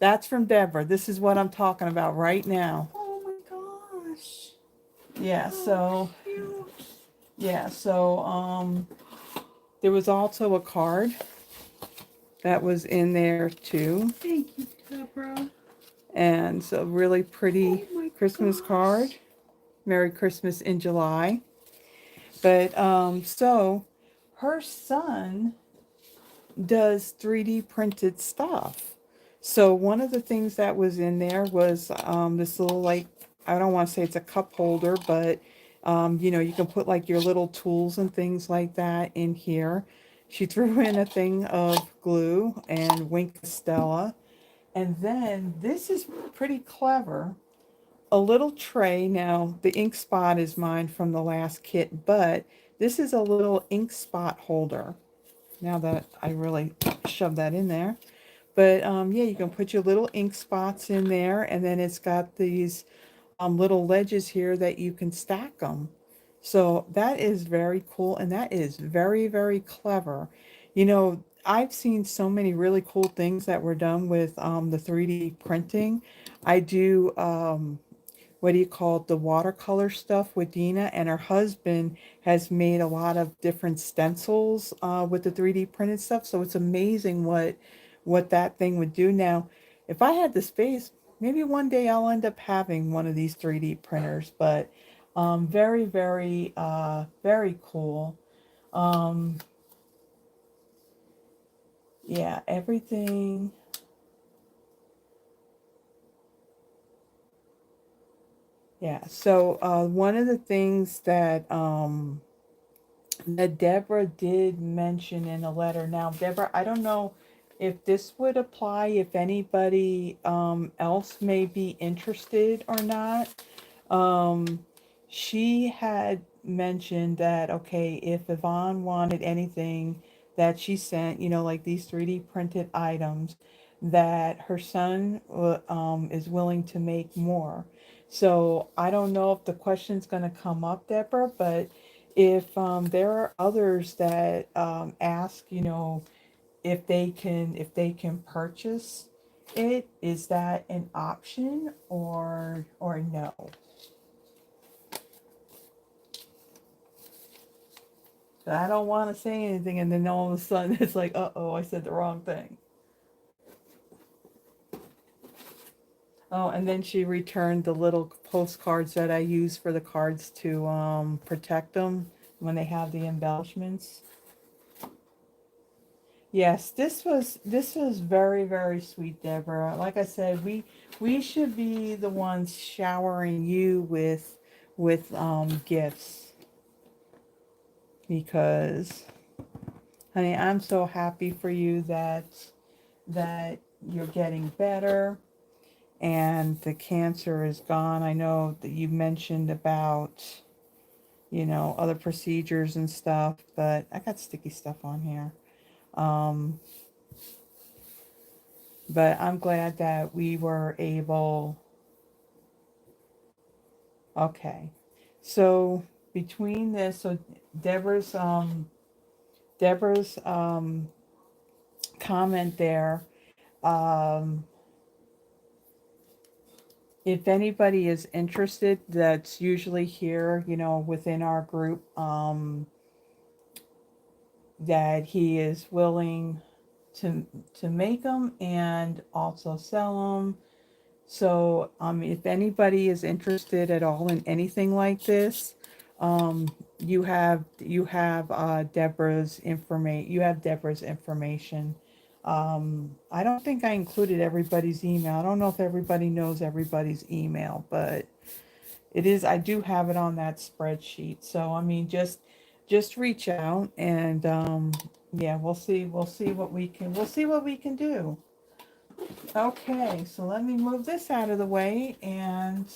That's from Deborah. This is what I'm talking about right now. Oh my gosh. Yeah, so Cute. yeah, so there was also a card that was in there too. Thank you, Deborah. And so really pretty Oh my Christmas gosh. card. Merry Christmas in July. But so her son does 3D printed stuff. So one of the things that was in there was this little, like, I don't want to say it's a cup holder, but you know, you can put like your little tools and things like that in here. She threw in a thing of glue and Wink Stella. And then this is pretty clever. A little tray. Now, the ink spot is mine from the last kit, but this is a little ink spot holder. Now that I really shove that in there. But yeah, you can put your little ink spots in there, and then it's got these little ledges here that you can stack them. So that is very cool, and that is very, very clever. You know, I've seen so many really cool things that were done with the 3D printing. I do what do you call it, the watercolor stuff with Dina, and her husband has made a lot of different stencils with the 3D printed stuff. So it's amazing what that thing would do. Now, if I had the space, maybe one day I'll end up having one of these 3D printers. But very, very, very cool. Um, yeah, everything. Yeah. So one of the things that Deborah did mention in a letter. Now, Deborah, I don't know if this would apply if anybody else may be interested or not. Um, she had mentioned that, okay, if Yvonne wanted anything that she sent, you know, like these 3D printed items, that her son is willing to make more. So I don't know if the question's going to come up, Deborah, but if there are others that ask, you know, if they can purchase it, is that an option or no? So I don't want to say anything, and then all of a sudden it's like, uh oh, I said the wrong thing. Oh, and then she returned the little postcards that I use for the cards to protect them when they have the embellishments. Yes, this was very, very sweet, Deborah. Like I said, we should be the ones showering you with gifts because honey, I'm so happy for you that you're getting better and the cancer is gone. I know that you mentioned about, other procedures and stuff, but I got sticky stuff on here. Um, but I'm glad that we were able. Okay. So between this, so Deborah's Deborah's comment there, um if anybody is interested that's usually here, within our group, that he is willing to make them and also sell them. So, if anybody is interested at all in anything like this, you have Deborah's information. I don't think I included everybody's email. I don't know if everybody knows everybody's email, but I do have it on that spreadsheet. So, I mean, just reach out and yeah, we'll see what we can do. Okay, so let me move this out of the way and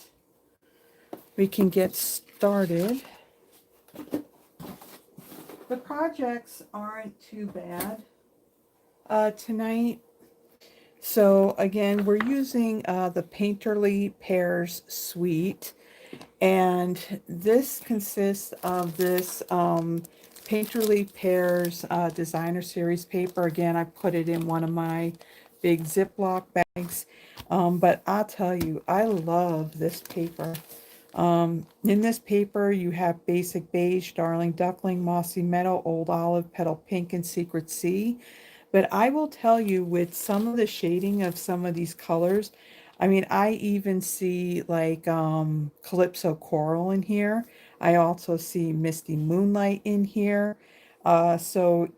we can get started. The projects aren't too bad tonight. So again, we're using the Painterly Pears suite, and this consists of this Painterly Pears designer series paper. Again, I put it in one of my big Ziploc bags. But I'll tell you, I love this paper. In this paper, you have Basic Beige, Darling Duckling, Mossy Meadow, Old Olive, Petal Pink, and Secret Sea. But I will tell you, with some of the shading of some of these colors, I mean, I even see like Calypso Coral in here. I also see Misty Moonlight in here. So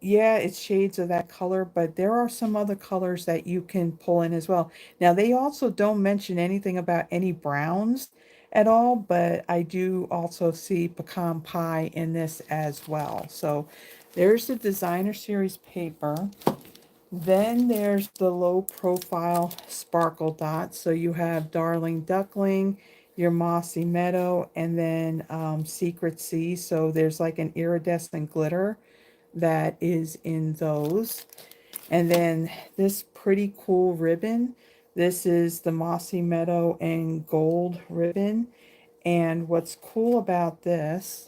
yeah, it's shades of that color, but there are some other colors that you can pull in as well. Now, they also don't mention anything about any browns at all, but I do also see pecan pie in this as well. So there's the designer series paper. Then there's the low profile sparkle dots. So you have Darling Duckling, your Mossy Meadow, and then Secret Sea. So there's like an iridescent glitter that is in those. And then this pretty cool ribbon. This is the Mossy Meadow and gold ribbon. And what's cool about this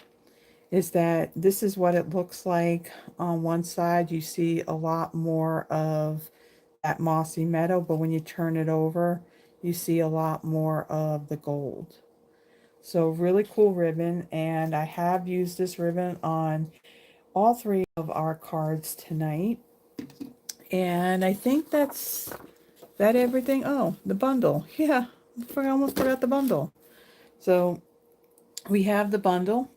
is that this is what it looks like. On one side, you see a lot more of that Mossy Meadow, but when you turn it over, you see a lot more of the gold. So really cool ribbon, and I have used this ribbon on all three of our cards tonight. And I think that everything. Oh, the bundle. Yeah, I almost forgot the bundle. So we have the bundle.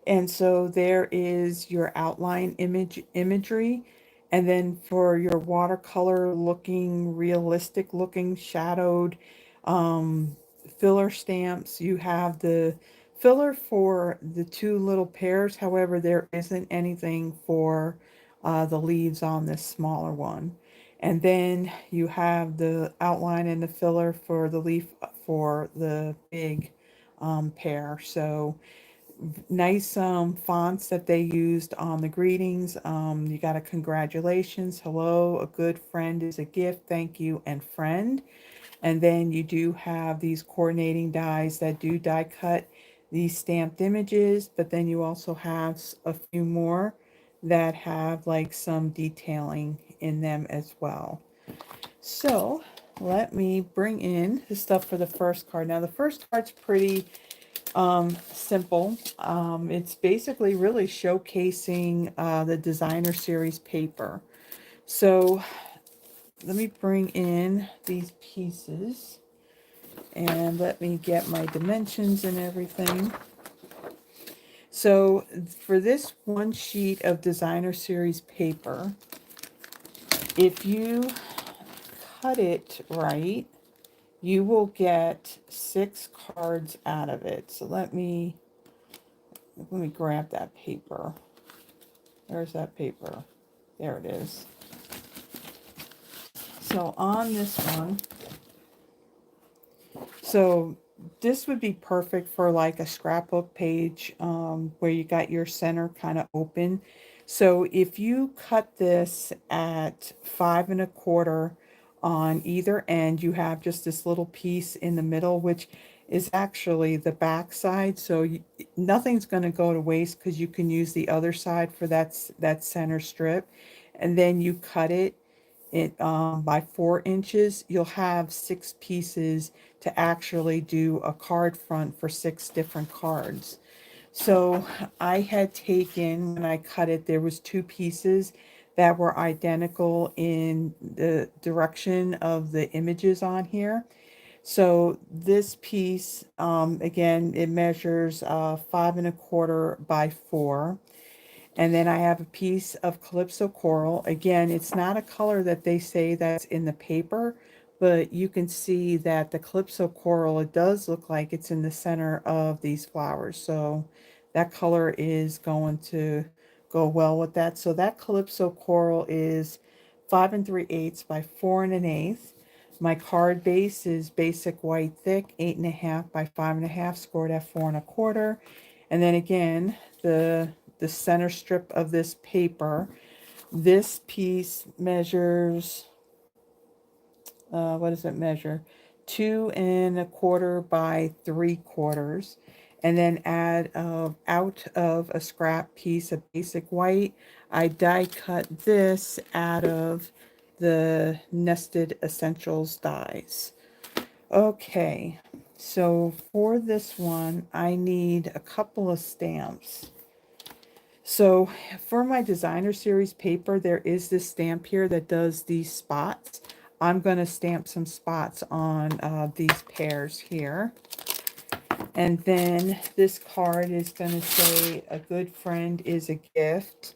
And so there is your outline imagery. And then for your watercolor looking, realistic looking, shadowed filler stamps, you have the filler for the two little pairs. However, there isn't anything for the leaves on this smaller one. And then you have the outline and the filler for the leaf for the big pair. So nice fonts that they used on the greetings. You got a congratulations, hello, a good friend is a gift, thank you, and friend. And then you do have these coordinating dies that do die cut these stamped images, but then you also have a few more that have like some detailing in them as well. So let me bring in the stuff for the first card. Now the first card's pretty simple. It's basically really showcasing the designer series paper. So let me bring in these pieces. And let me get my dimensions and everything. So for this one sheet of designer series paper, if you cut it right, you will get 6 cards out of it. So let me grab that paper. There's that paper. There it is. So on this one, so this would be perfect for like a scrapbook page where you got your center kind of open. So if you cut this at 5 1/4 on either end, you have just this little piece in the middle, which is actually the back side. So nothing's going to go to waste because you can use the other side for that center strip. And then you cut it by 4 inches, you'll have 6 pieces to actually do a card front for 6 different cards. So I had taken, when I cut it, there was 2 pieces that were identical in the direction of the images on here. So this piece, again, it measures 5 1/4 by 4. And then I have a piece of Calypso coral. Again, it's not a color that they say that's in the paper, but you can see that the Calypso coral, it does look like it's in the center of these flowers. So that color is going to go well with that. So that Calypso coral is 5 3/8 by 4 1/8. My card base is basic white thick, 8 1/2 by 5 1/2, scored at 4 1/4. And then again, the center strip of this paper. This piece measures, what does it measure? 2 1/4 by 3/4. And then out of a scrap piece of basic white, I die cut this out of the Nested Essentials dies. Okay, so for this one, I need a couple of stamps. So for my designer series paper, there is this stamp here that does these spots. I'm going to stamp some spots on these pears here. And then this card is going to say, a good friend is a gift.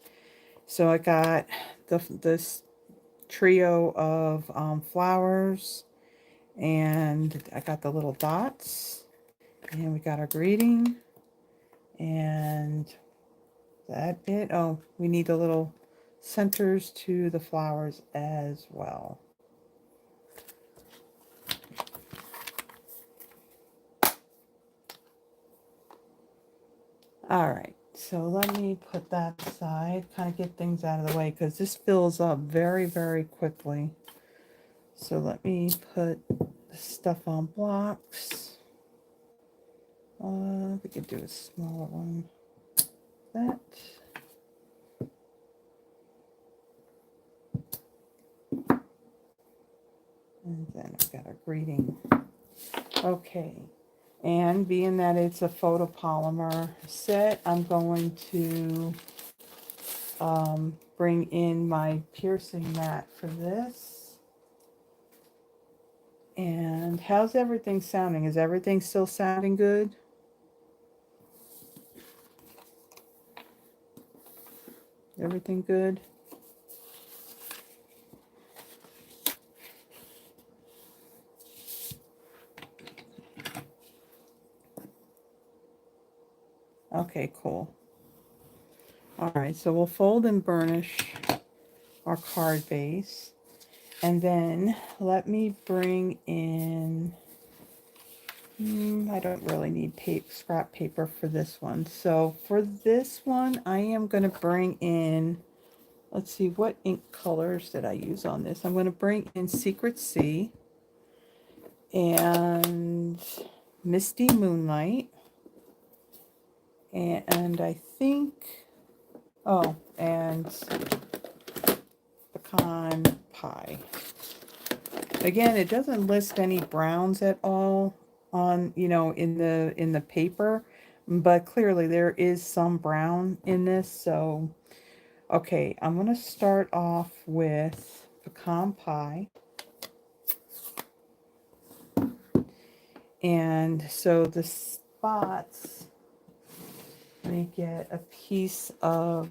So I got this trio of flowers, and I got the little dots, and we got our greeting, and that it. Oh, we need the little centers to the flowers as well. All right, so let me put that aside, kind of get things out of the way because this fills up very, very quickly. So let me put the stuff on blocks. We could do a smaller one. That. And then I've got a greeting. Okay. And being that it's a photopolymer set, I'm going to bring in my piercing mat for this. And how's everything sounding? Is everything still sounding good? Everything good? Okay, cool. All right, so we'll fold and burnish our card base. And then let me bring in, I don't really need scrap paper for this one. So for this one, I am going to bring in, let's see, what ink colors did I use on this? I'm going to bring in Secret Sea and Misty Moonlight. And I think, oh, and Pecan Pie. Again, it doesn't list any browns at all on, in the paper, but clearly there is some brown in this. So, okay, I'm going to start off with Pecan Pie. And so the spots, let me get a piece of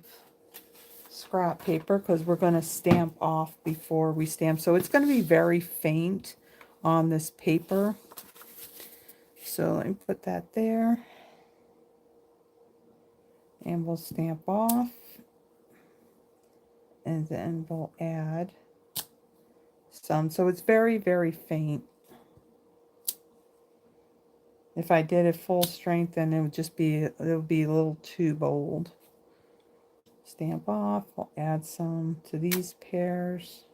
scrap paper because we're going to stamp off before we stamp. So it's going to be very faint on this paper. So let me put that there. And we'll stamp off. And then we'll add some. So it's very, very faint. If I did it full strength, then it would be a little too bold. Stamp off. We'll add some to these pairs.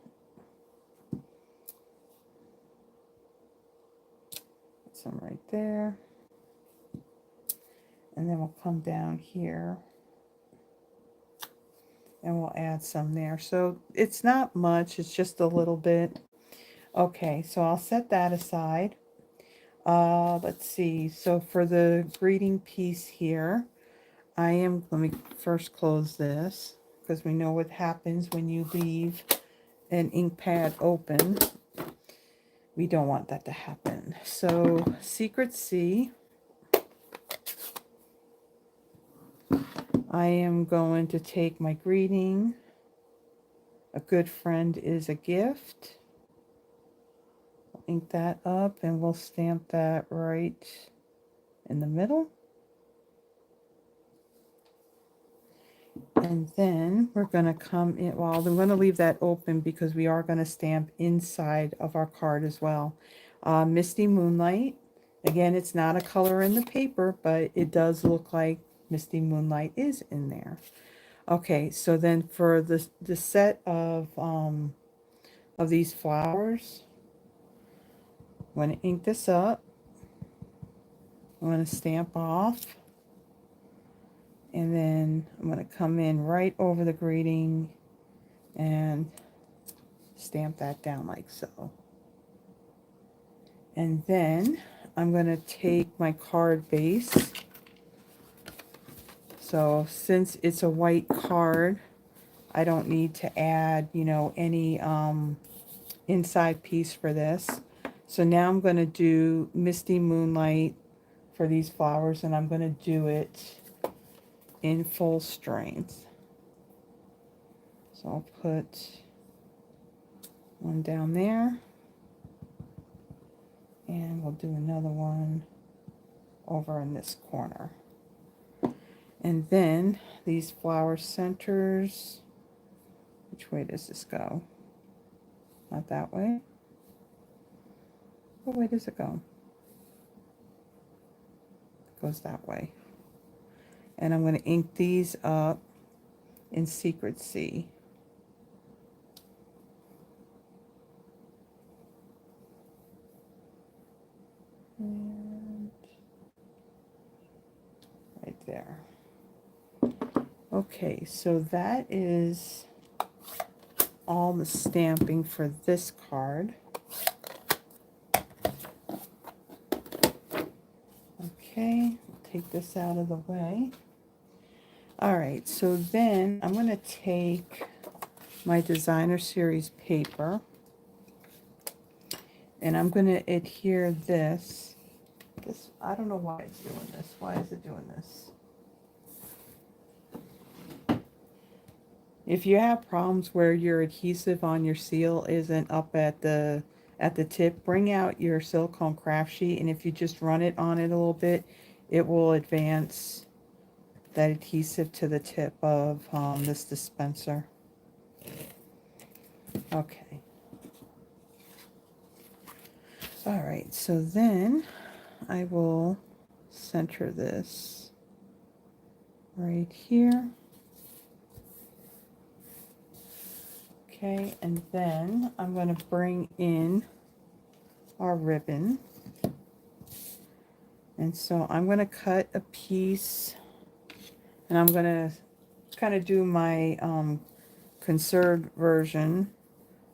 Put some right there. And then we'll come down here. And we'll add some there. So it's not much. It's just a little bit. Okay, so I'll set that aside. Let's see. So for the greeting piece here, let me first close this because we know what happens when you leave an ink pad open. We don't want that to happen. So Secret C, I am going to take my greeting. A good friend is a gift. Ink that up and we'll stamp that right in the middle. And then we're going to come in, well, I'm going to leave that open because we are going to stamp inside of our card as well. Misty Moonlight. Again, it's not a color in the paper, but it does look like Misty Moonlight is in there. Okay, so then for the set of these flowers, I'm going to ink this up. I'm going to stamp off. And then I'm going to come in right over the greeting and stamp that down like so. And then I'm going to take my card base. So since it's a white card, I don't need to add, you know, any inside piece for this. So now I'm going to do Misty Moonlight for these flowers, and I'm going to do it in full strength. So I'll put one down there, and we'll do another one over in this corner. And then these flower centers, which way does this go? Not that way. What way does it go? It goes that way. And I'm going to ink these up in Secret C. And right there. Okay, so that is all the stamping for this card. Okay, take this out of the way. All right, so then I'm going to take my designer series paper and I'm going to adhere this. I don't know why it's doing this. Why is it doing this? If you have problems where your adhesive on your seal isn't up at the tip, bring out your silicone craft sheet, and if you just run it on it a little bit, it will advance that adhesive to the tip of this dispenser. Okay. All right, so then I will center this right here. Okay, and then I'm going to bring in our ribbon. And so I'm going to cut a piece, and I'm going to kind of do my conserved version.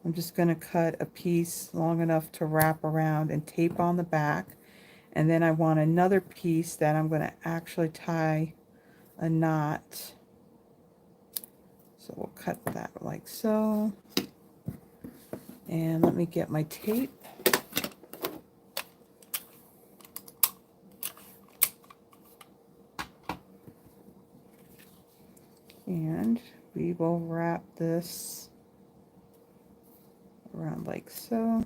I'm just going to cut a piece long enough to wrap around and tape on the back. And then I want another piece that I'm going to actually tie a knot. So we'll cut that like so. And let me get my tape. will wrap this around like so.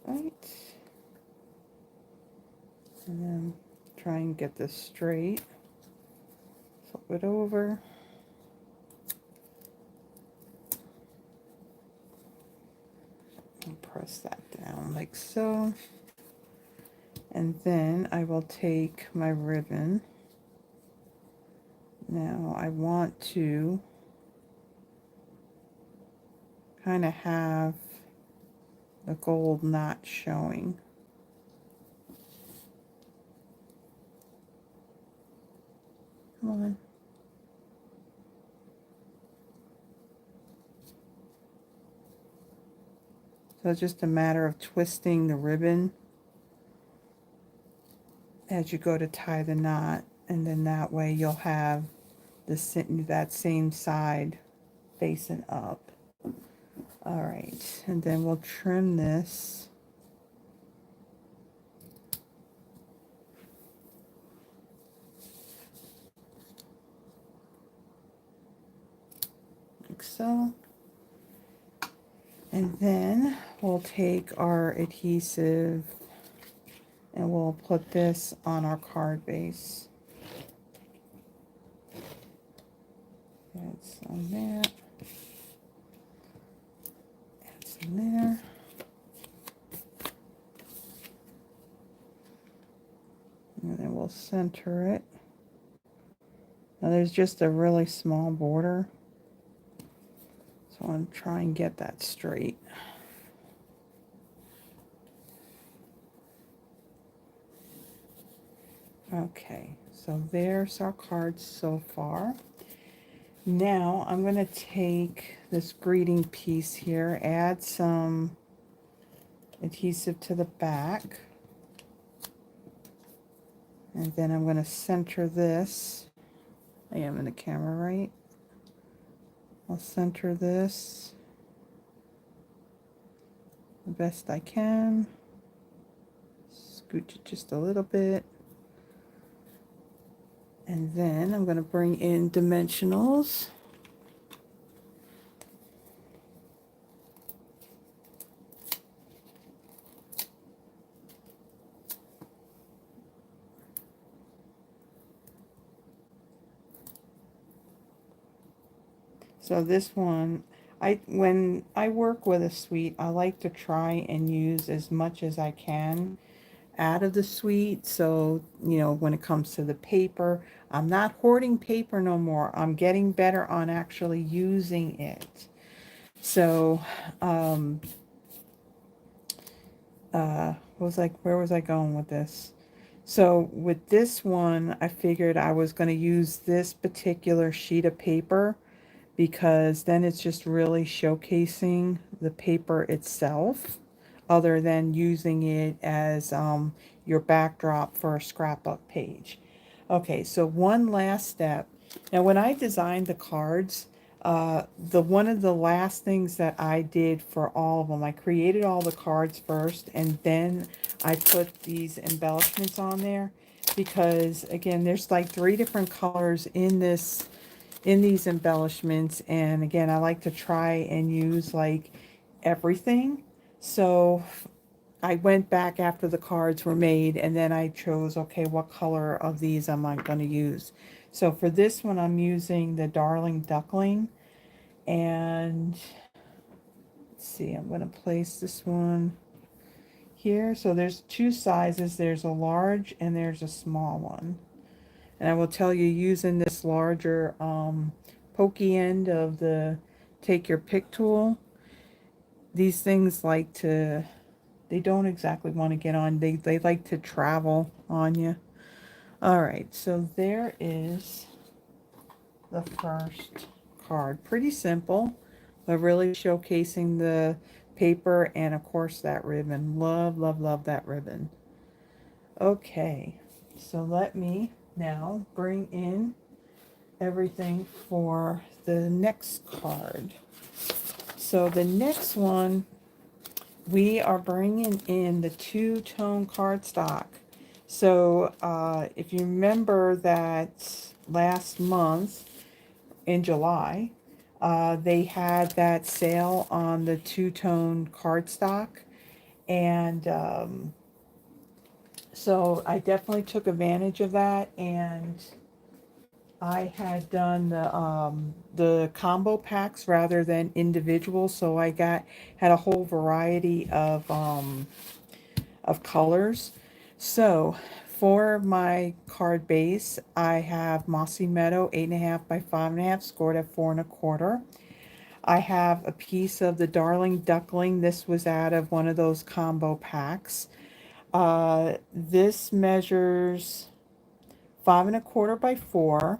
Right. And then try and get this straight. Flip it over. And press that down like so. And then I will take my ribbon. Now I want to kind of have the gold knot showing. Come on. So it's just a matter of twisting the ribbon as you go to tie the knot, and then that way you'll have that same side facing up. All right, and then we'll trim this. Like so. And then we'll take our adhesive and we'll put this on our card base. Add some there. Add some there. And then we'll center it. Now there's just a really small border, so I'm going to try and get that straight. Okay, so there's our cards so far. Now I'm going to take this greeting piece here, add some adhesive to the back, and then I'm going to center this. I am in the camera, right? I'll center this the best I can. Scooch it just a little bit. And then I'm going to bring in dimensionals. So this one, when I work with a suite, I like to try and use as much as I can out of the suite. So, you know, when it comes to the paper, I'm not hoarding paper no more. I'm getting better on actually using it. So, where was I going with this? So with this one, I figured I was going to use this particular sheet of paper because then it's just really showcasing the paper itself, other than using it as your backdrop for a scrapbook page. Okay, so one last step. Now when I designed the cards, one of the last things that I did for all of them, I created all the cards first, and then I put these embellishments on there, because again, there's like 3 different colors in these embellishments, and again, I like to try and use like everything. So I went back after the cards were made, and then I chose, okay, what color of these am I going to use? So for this one, I'm using the Darling Duckling, and let's see, I'm going to place this one here. So there's 2 sizes. There's a large and there's a small one. And I will tell you, using this larger pokey end of the take your pick tool, these things like to, they don't exactly want to get on. They like to travel on you. All right, so there is the first card. Pretty simple, but really showcasing the paper and of course that ribbon. Love, love, love that ribbon. Okay, so let me now bring in everything for the next card. So the next one, we are bringing in the two-tone cardstock. So if you remember that last month in July, they had that sale on the two-tone cardstock. And so I definitely took advantage of that, and I had done the combo packs rather than individual, so I had a whole variety of colors. So for my card base, I have Mossy Meadow 8.5 by 5.5, scored at 4.25. I have a piece of the Darling Duckling. This was out of one of those combo packs. This measures 5.25 by 4,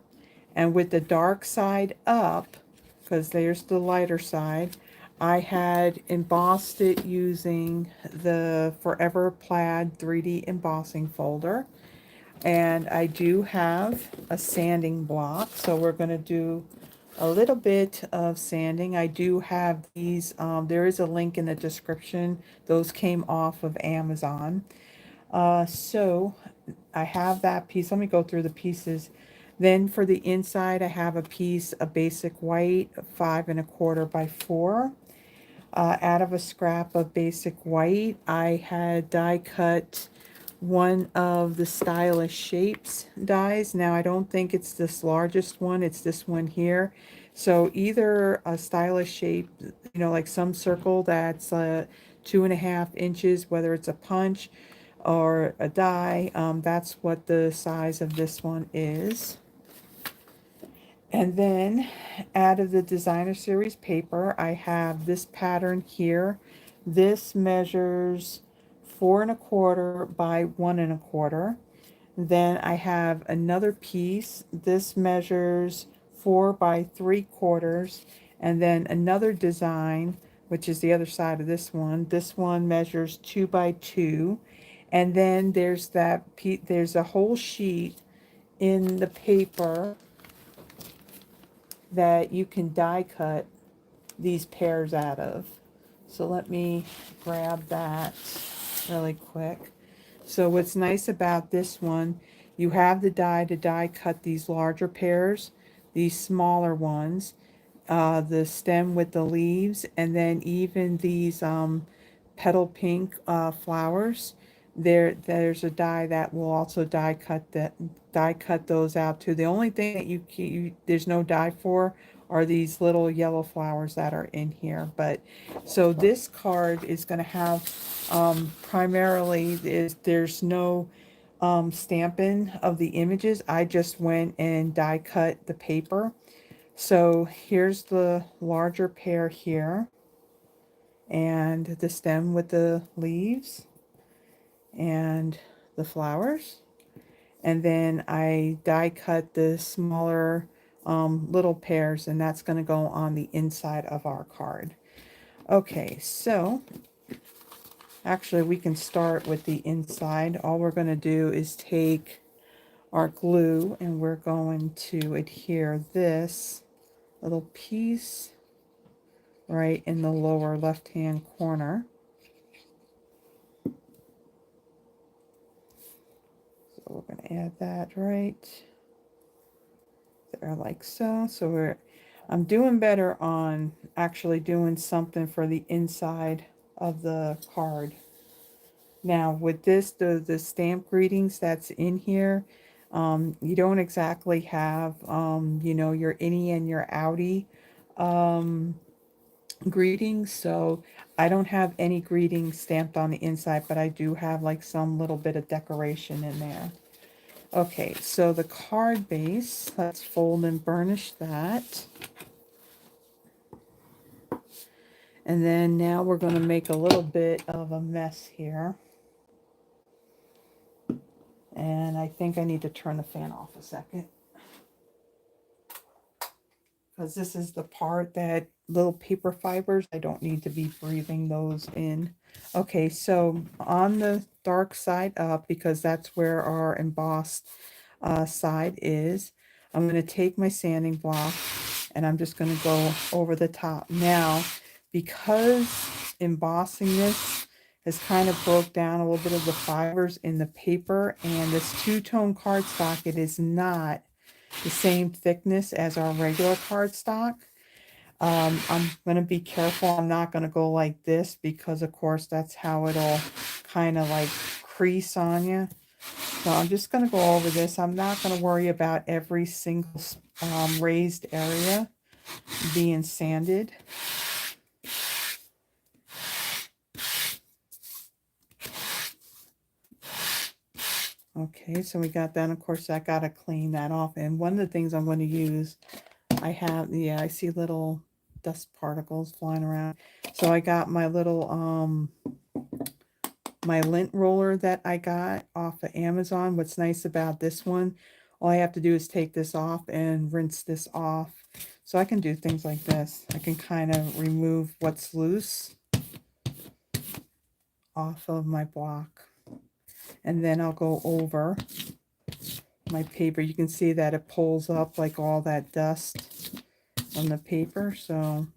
and with the dark side up, because there's the lighter side, I had embossed it using the Forever Plaid 3D embossing folder. And I do have a sanding block, so we're going to do a little bit of sanding. I do have these, there is a link in the description. Those came off of Amazon. So I have that piece. Let me go through the pieces. Then for the inside, I have a piece of basic white, 5.25 by 4. Out of a scrap of basic white, I had die cut one of the Stylish Shapes dies. Now I don't think it's this largest one, it's this one here. So either a Stylish Shape, you know, like some circle that's 2.5 inches, whether it's a punch or a die, that's what the size of this one is. And then out of the Designer Series paper, I have this pattern here. This measures 4.25 by 1.25. Then I have another piece. This measures 4 by 3/4. And then another design, which is the other side of this one. This one measures 2 by 2. And then there's there's a whole sheet in the paper that you can die cut these pairs out of. So let me grab that really quick. So what's nice about this one, you have the die to die cut these larger pairs, these smaller ones, the stem with the leaves, and then even these petal pink flowers. There's a die that will also die cut those out too. The only thing that there's no die for are these little yellow flowers that are in here. But so this card is going to have primarily there's no stamping of the images. I just went and die cut the paper. So here's the larger pair here, and the stem with the leaves and the flowers. And then I die cut the smaller little pairs, and that's going to go on the inside of our card. Okay, so actually we can start with the inside. All we're going to do is take our glue and we're going to adhere this little piece right in the lower left hand corner. So we're going to add that right there like so. So I'm doing better on actually doing something for the inside of the card. Now with this, the stamp greetings that's in here, you don't exactly have, you know, your innie and your outie greetings. So I don't have any greetings stamped on the inside, but I do have like some little bit of decoration in there. Okay, so the card base, let's fold and burnish that. And then now we're going to make a little bit of a mess here. And I think I need to turn the fan off a second, because this is the part that little paper fibers, I don't need to be breathing those in. Okay, so on the dark side up, because that's where our embossed side is, I'm going to take my sanding block and I'm just going to go over the top. Now, because embossing this has kind of broke down a little bit of the fibers in the paper, and this two-tone cardstock, it is not the same thickness as our regular cardstock. I'm going to be careful. I'm not going to go like this because, of course, that's how it'll kind of like crease on you. So I'm just going to go over this. I'm not going to worry about every single raised area being sanded. Okay, so we got that. Of course, I got to clean that off. And one of the things I'm going to use, I have, yeah, I see little dust particles flying around. So I got my little, my lint roller that I got off of Amazon. What's nice about this one, all I have to do is take this off and rinse this off. So I can do things like this. I can kind of remove what's loose off of my block. And then I'll go over my paper. You can see that it pulls up like all that dust on the paper. So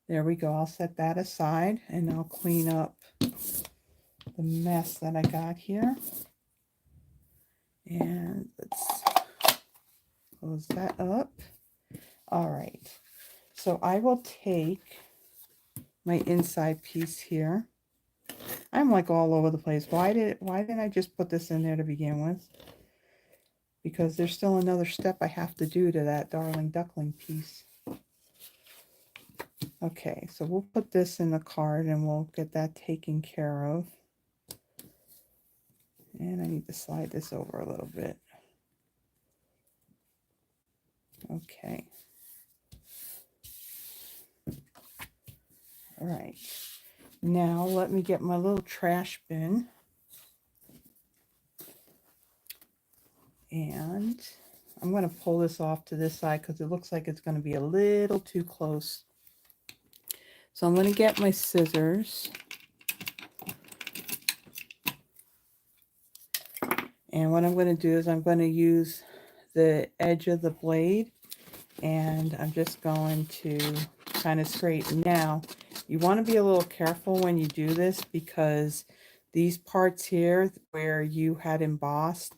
there we go. I'll set that aside and I'll clean up the mess that I got here. And let's close that up. All right. So I will take my inside piece here. I'm like all over the place. Why didn't I just put this in there to begin with? Because there's still another step I have to do to that darling duckling piece. Okay, so we'll put this in the card and we'll get that taken care of. And I need to slide this over a little bit. Okay. All right. Now let me get my little trash bin. And I'm going to pull this off to this side because it looks like it's going to be a little too close. So I'm going to get my scissors. And what I'm going to do is I'm going to use the edge of the blade. And I'm just going to kind of straighten. Now, you want to be a little careful when you do this because these parts here where you had embossed,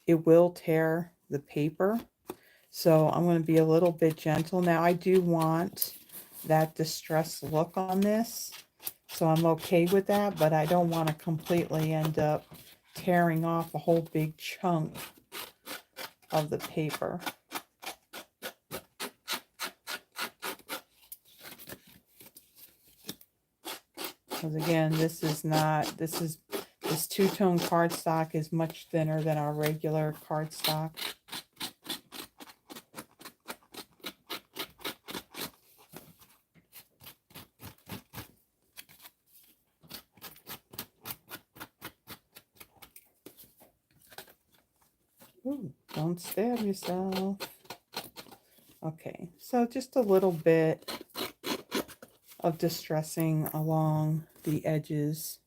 it will tear the paper. So I'm going to be a little bit gentle. Now I do want that distressed look on this. So I'm okay with that, but I don't want to completely end up tearing off a whole big chunk of the paper. Because again, this two-tone cardstock is much thinner than our regular cardstock. Ooh, don't stab yourself. Okay, so just a little bit of distressing along the edges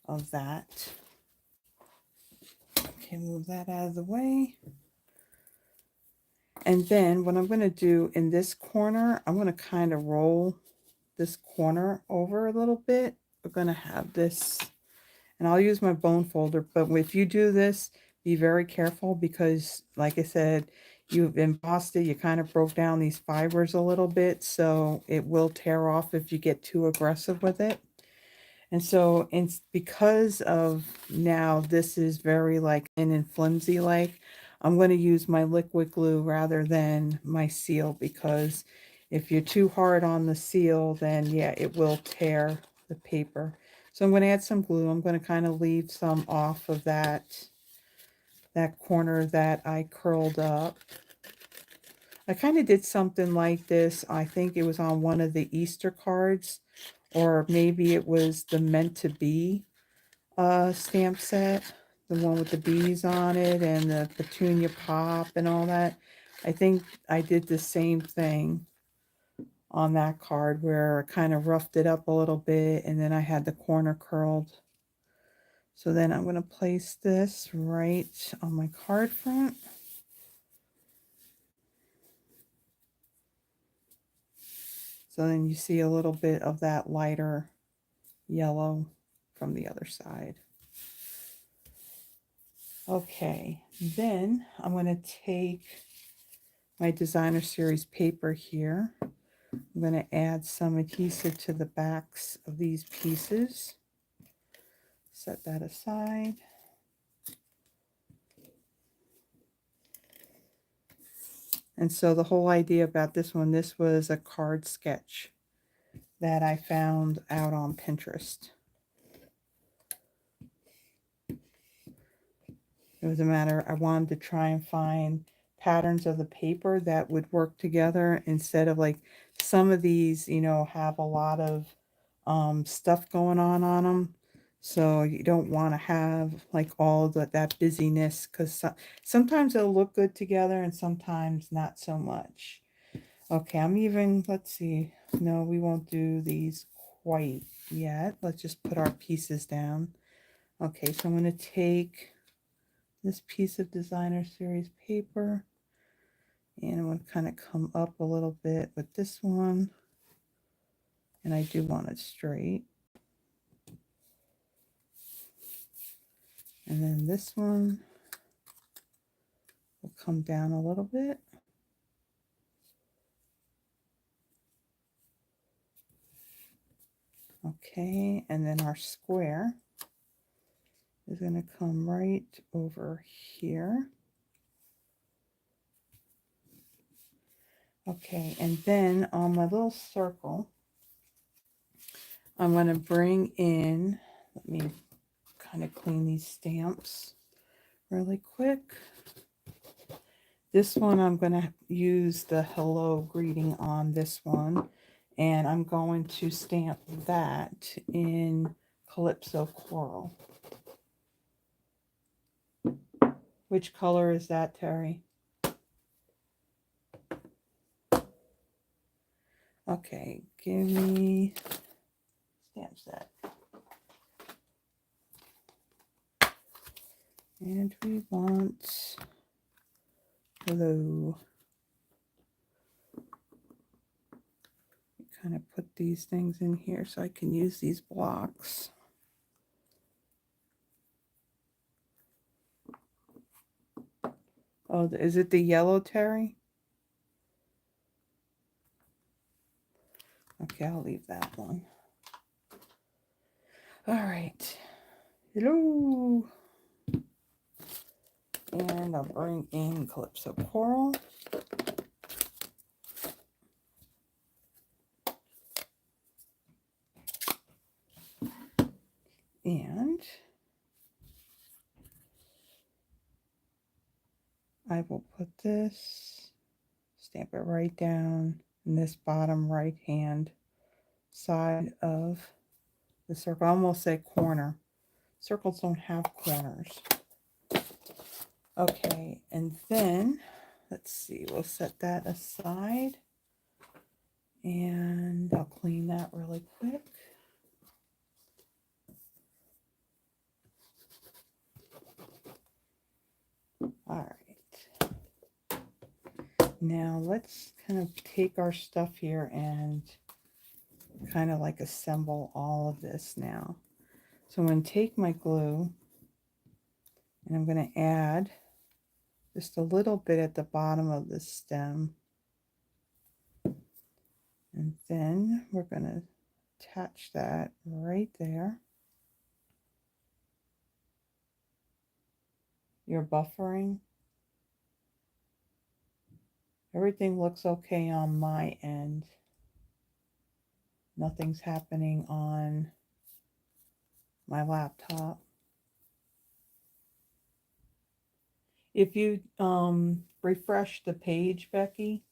of that. Okay, move that out of the way. And then what I'm going to do in this corner, I'm going to kind of roll this corner over a little bit. We're going to have this, and I'll use my bone folder, but if you do this, be very careful because, like I said, you've embossed it, you kind of broke down these fibers a little bit, so it will tear off if you get too aggressive with it. And so it's because of now this is very like thin and flimsy like, I'm going to use my liquid glue rather than my seal, because if you're too hard on the seal, then yeah, it will tear the paper. So I'm going to add some glue. I'm going to kind of leave some off of that corner that I curled up. I kind of did something like this. I think it was on one of the Easter cards, or maybe it was the Meant to Be stamp set, the one with the bees on it and the petunia pop and all that. I think I did the same thing on that card where I kind of roughed it up a little bit and then I had the corner curled. So then I'm going to place this right on my card front. So then you see a little bit of that lighter yellow from the other side. Okay, then I'm going to take my designer series paper here. I'm going to add some adhesive to the backs of these pieces. Set that aside. And so the whole idea about this one, this was a card sketch that I found out on Pinterest. It was a matter, I wanted to try and find patterns of the paper that would work together instead of like some of these, you know, have a lot of stuff going on them. So you don't want to have like all that busyness, because sometimes it'll look good together and sometimes not so much. Okay, I'm even, let's see. No, we won't do these quite yet. Let's just put our pieces down. Okay, so I'm going to take this piece of designer series paper and I'm going to kind of come up a little bit with this one. And I do want it straight. And then this one will come down a little bit. Okay, and then our square is going to come right over here. Okay, and then on my little circle, I'm going to bring in, let me kind of clean these stamps really quick. This one, I'm going to use the hello greeting on this one, and I'm going to stamp that in Calypso Coral. Which color is that, Terry? Okay, give me stamp set. And we want hello. Kind of put these things in here so I can use these blocks. Oh, is it the yellow, Terry? Okay, I'll leave that one. All right. Hello. And I'll bring in Calypso Coral. And I will put this, stamp it right down in this bottom right hand side of the circle. I almost say corner. Circles don't have corners. Okay, and then let's see, we'll set that aside and I'll clean that really quick. All right. Now let's kind of take our stuff here and kind of like assemble all of this now. So I'm going to take my glue and I'm going to add just a little bit at the bottom of the stem. And then we're going to attach that right there. You're buffering. Everything looks okay on my end. Nothing's happening on my laptop. If you refresh the page, Becky,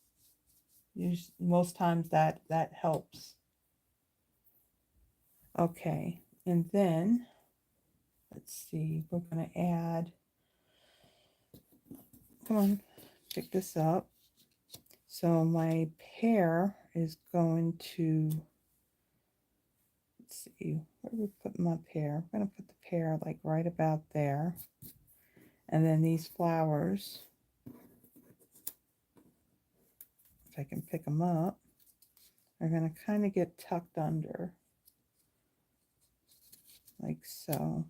most times that helps. Okay, and then let's see, we're going to add, come on, pick this up. So my pear is going to, let's see, where do we put my pear? I'm going to put the pear like right about there. And then these flowers, if I can pick them up, are going to kind of get tucked under. like so.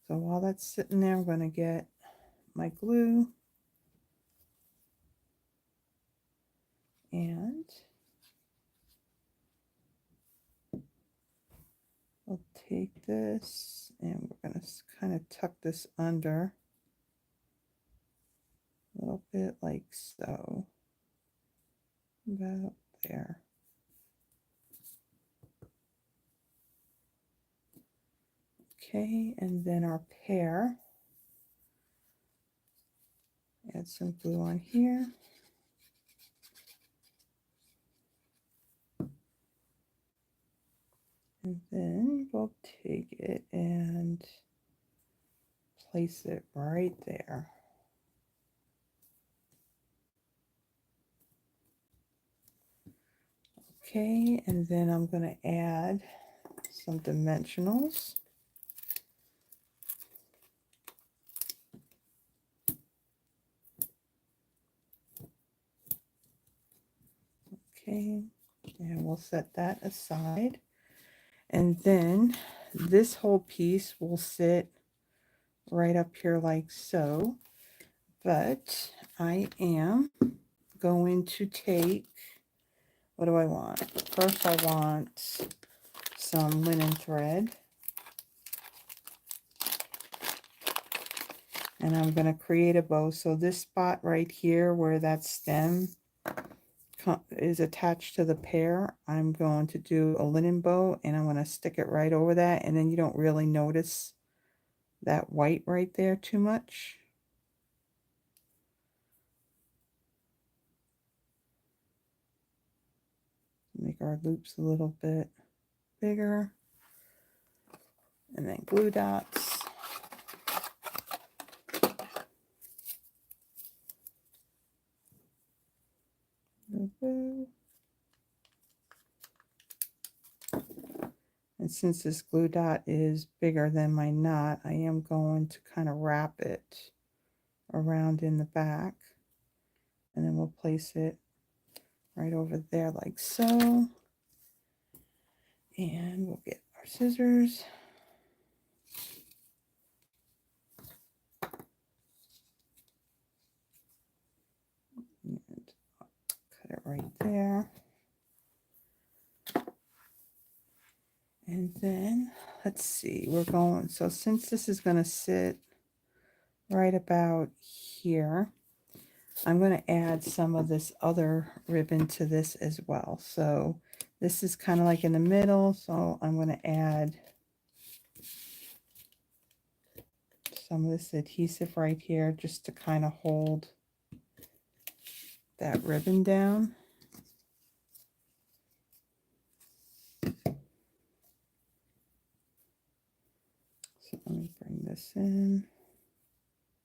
So while that's sitting there, I'm going to get my glue and we'll take this and we're going to kind of tuck this under a little bit like so, about there. Okay, and then our pear, add some glue on here. And then we'll take it and place it right there. Okay, and then I'm going to add some dimensionals. Okay, and we'll set that aside. And then this whole piece will sit right up here like so. But I am going to take, what do I want? First I want some linen thread. And I'm going to create a bow. So this spot right here where that stem is attached to the pear, I'm going to do a linen bow and I'm going to stick it right over that, and then you don't really notice that white right there too much. Make our loops a little bit bigger, and then glue dots. And since this glue dot is bigger than my knot, I am going to kind of wrap it around in the back. And then we'll place it right over there like so. And we'll get our scissors. And cut it right there. And then, let's see, we're going, so since this is going to sit right about here, I'm going to add some of this other ribbon to this as well. So this is kind of like in the middle, so I'm going to add some of this adhesive right here just to kind of hold that ribbon down. So let me bring this in.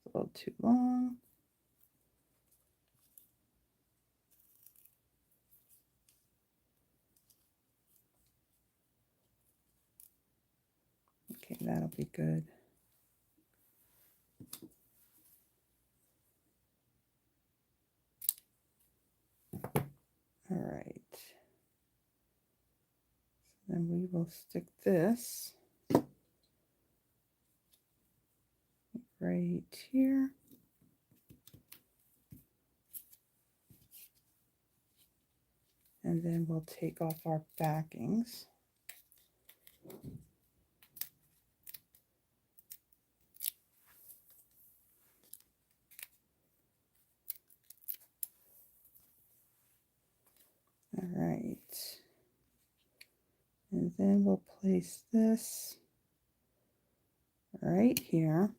It's a little too long. Okay, that'll be good. All right. So then we will stick this right here. And then we'll take off our backings. All right. And then we'll place this right here.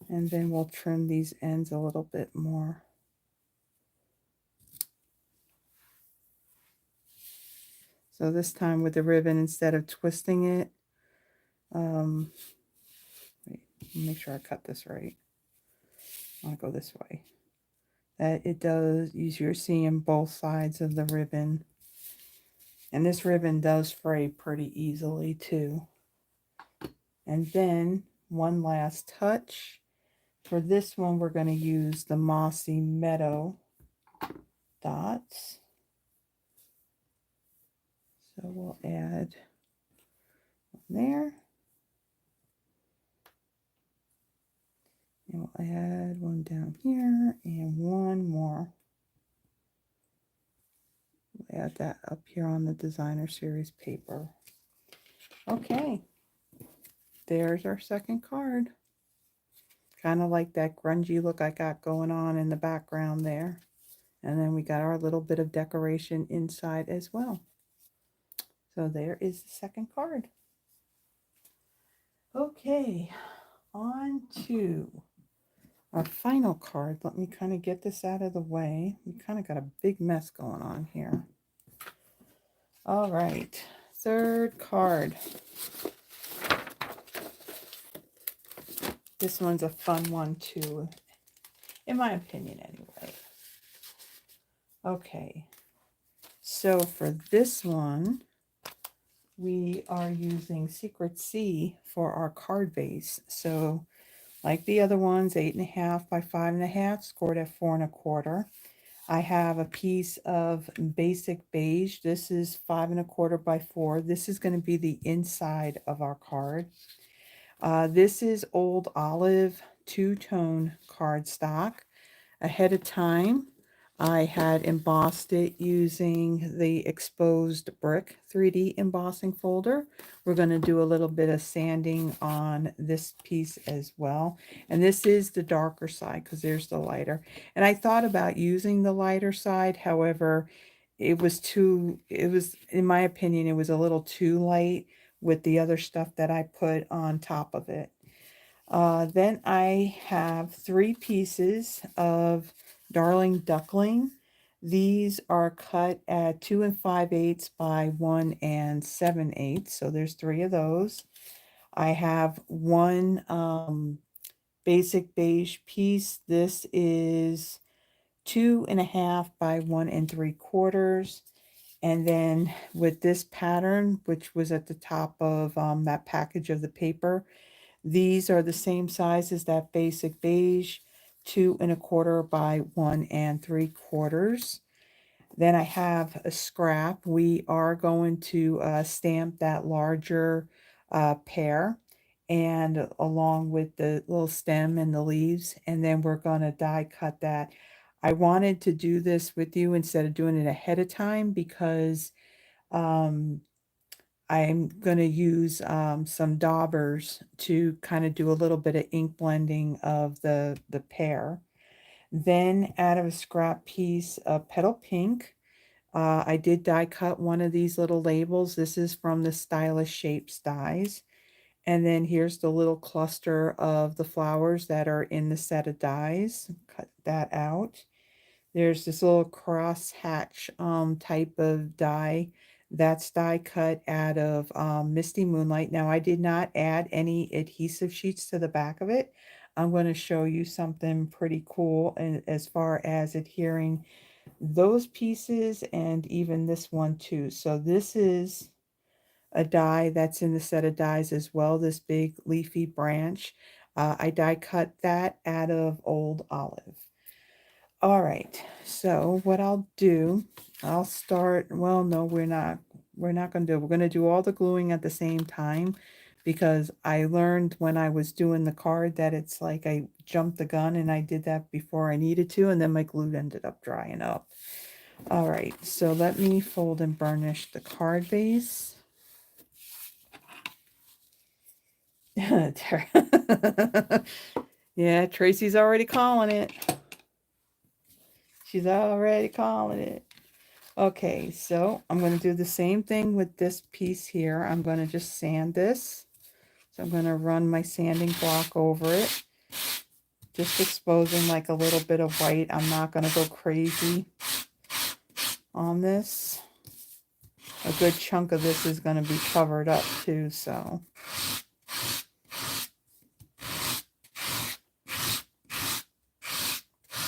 And then we'll trim these ends a little bit more. So this time with the ribbon, instead of twisting it, wait, make sure I cut this right. I want to go this way. That it does, you're seeing both sides of the ribbon. And this ribbon does fray pretty easily too. And then one last touch. For this one, we're going to use the Mossy Meadow dots. So we'll add there. And we'll add one down here and one more. We'll add that up here on the designer series paper. Okay, there's our second card. Kind of like that grungy look I got going on in the background there. And then we got our little bit of decoration inside as well. So there is the second card. Okay, on to our final card. Let me kind of get this out of the way. We kind of got a big mess going on here. All right, third card. This one's a fun one too, in my opinion anyway. Okay, so for this one, we are using Secret C for our card base. So like the other ones, 8.5 by 5.5, scored at 4 1/4. I have a piece of basic beige. This is 5 1/4 by 4. This is going to be the inside of our card. This is Old Olive two-tone cardstock. Ahead of time, I had embossed it using the exposed brick 3D embossing folder. We're going to do a little bit of sanding on this piece as well. And this is the darker side because there's the lighter. And I thought about using the lighter side. However, in my opinion, it was a little too light with the other stuff that I put on top of it. Then I have 3 pieces of Darling Duckling. These are cut at 2 5/8 by 1 7/8. So there's 3 of those. I have one basic beige piece. This is 2 1/2 by 1 3/4. And then with this pattern, which was at the top of that package of the paper, these are the same size as that basic beige, 2 1/4 by 1 3/4. Then I have a scrap. We are going to stamp that larger pear, and along with the little stem and the leaves, and then we're going to die cut that. I wanted to do this with you instead of doing it ahead of time because I'm going to use some daubers to kind of do a little bit of ink blending of the pear. Then out of a scrap piece of petal pink, I did die cut one of these little labels. This is from the Stylish Shapes dies. And then here's the little cluster of the flowers that are in the set of dies. Cut that out. There's this little cross hatch type of die. That's die cut out of Misty Moonlight. Now I did not add any adhesive sheets to the back of it. I'm going to show you something pretty cool as far as adhering those pieces and even this one too. So this is a die that's in the set of dies as well, this big leafy branch. I die cut that out of Old Olive. All right, so what I'll do, I'll start, well, no, we're not going to do, we're going to do all the gluing at the same time because I learned when I was doing the card that it's like I jumped the gun and I did that before I needed to, and then my glue ended up drying up. All right, so let me fold and burnish the card base. Yeah, Tracy's already calling it. She's already calling it. Okay, so I'm going to do the same thing with this piece here. I'm going to just sand this. So I'm going to run my sanding block over it. Just exposing like a little bit of white. I'm not going to go crazy on this. A good chunk of this is going to be covered up too, so.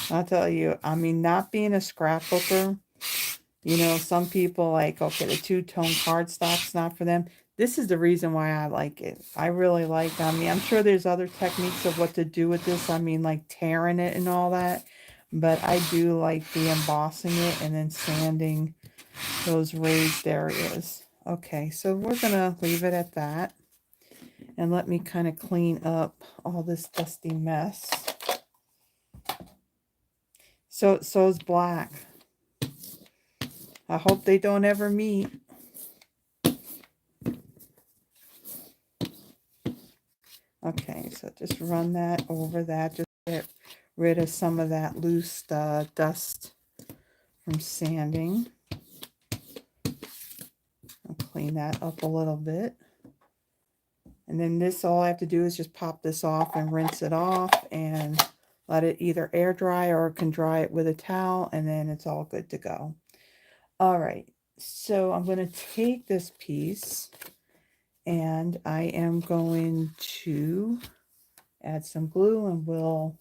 I'll tell you, I mean, not being a scrapbooker, you know, some people like, okay, the two-tone cardstock's not for them. This is the reason why I like it. I really like, I mean, I'm sure there's other techniques of what to do with this. I mean, like tearing it and all that. But I do like the embossing it and then sanding those raised areas. Okay, so we're going to leave it at that. And let me kind of clean up all this dusty mess. So is black. I hope they don't ever meet. Okay, so just run that over that. Just get rid of some of that loose dust from sanding. I'll clean that up a little bit. And then this, all I have to do is just pop this off and rinse it off and let it either air dry or can dry it with a towel, and then it's all good to go. All right, so I'm going to take this piece and I am going to add some glue, and we'll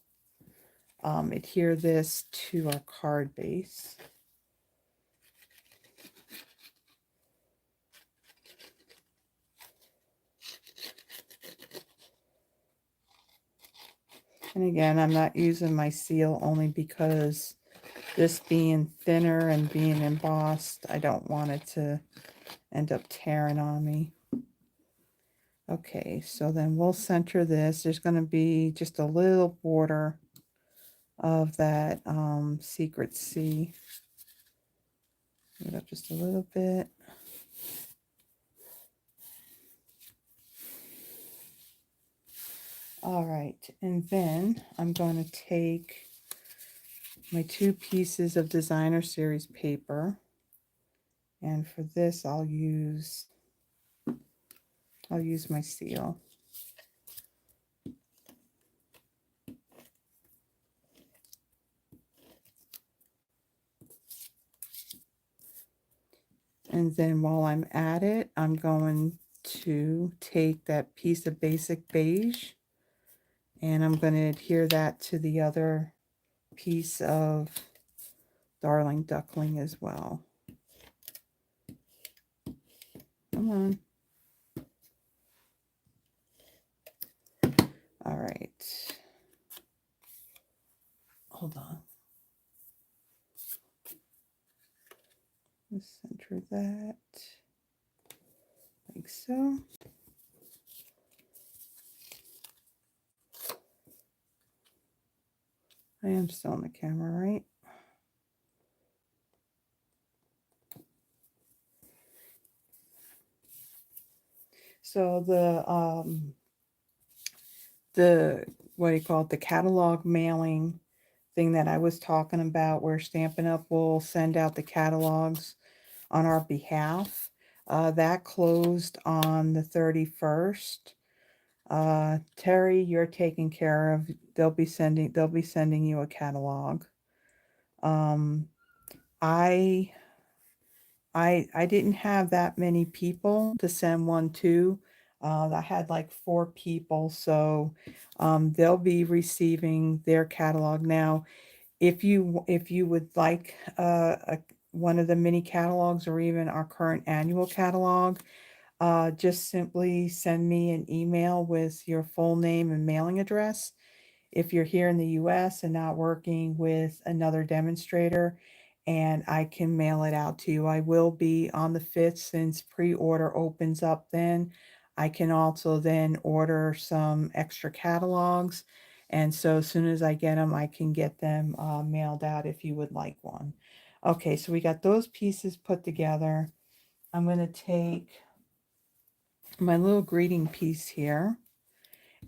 adhere this to our card base. And again, I'm not using my seal only because this being thinner and being embossed, I don't want it to end up tearing on me. Okay, so then we'll center this. There's going to be just a little border of that secret C. Move it up just a little bit. All right, and then I'm going to take my 2 pieces of designer series paper, and for this I'll use my seal. And then while I'm at it, I'm going to take that piece of basic beige and I'm going to adhere that to the other piece of Darling Duckling as well. Come on. All right. Hold on. Let's center that like so. I am still on the camera, right? So the what do you call it? The catalog mailing thing that I was talking about, where Stampin' Up! Will send out the catalogs on our behalf. That closed on the 31st. Terry, you're taken care of. They'll be sending you a catalog. I didn't have that many people to send one to. I had like 4 people, so they'll be receiving their catalog. Now, if you would like one of the mini catalogs or even our current annual catalog, just simply send me an email with your full name and mailing address. If you're here in the US and not working with another demonstrator, and I can mail it out to you. I will be on the 5th since pre-order opens up then. I can also then order some extra catalogs. And so as soon as I get them, I can get them mailed out if you would like one. Okay, so we got those pieces put together. I'm going to take my little greeting piece here.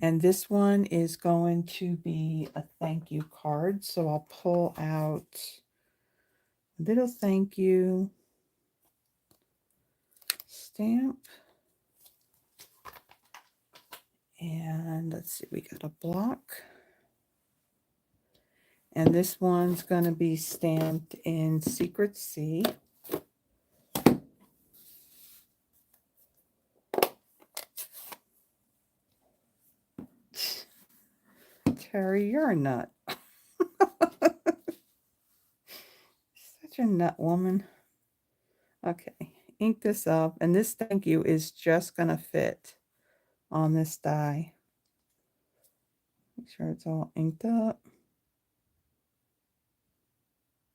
And this one is going to be a thank you card. So I'll pull out a little thank you stamp. And let's see, we got a block. And this one's going to be stamped in Secret C. Terry, you're a nut. Such a nut woman. Okay, ink this up. And this thank you is just going to fit on this die. Make sure it's all inked up.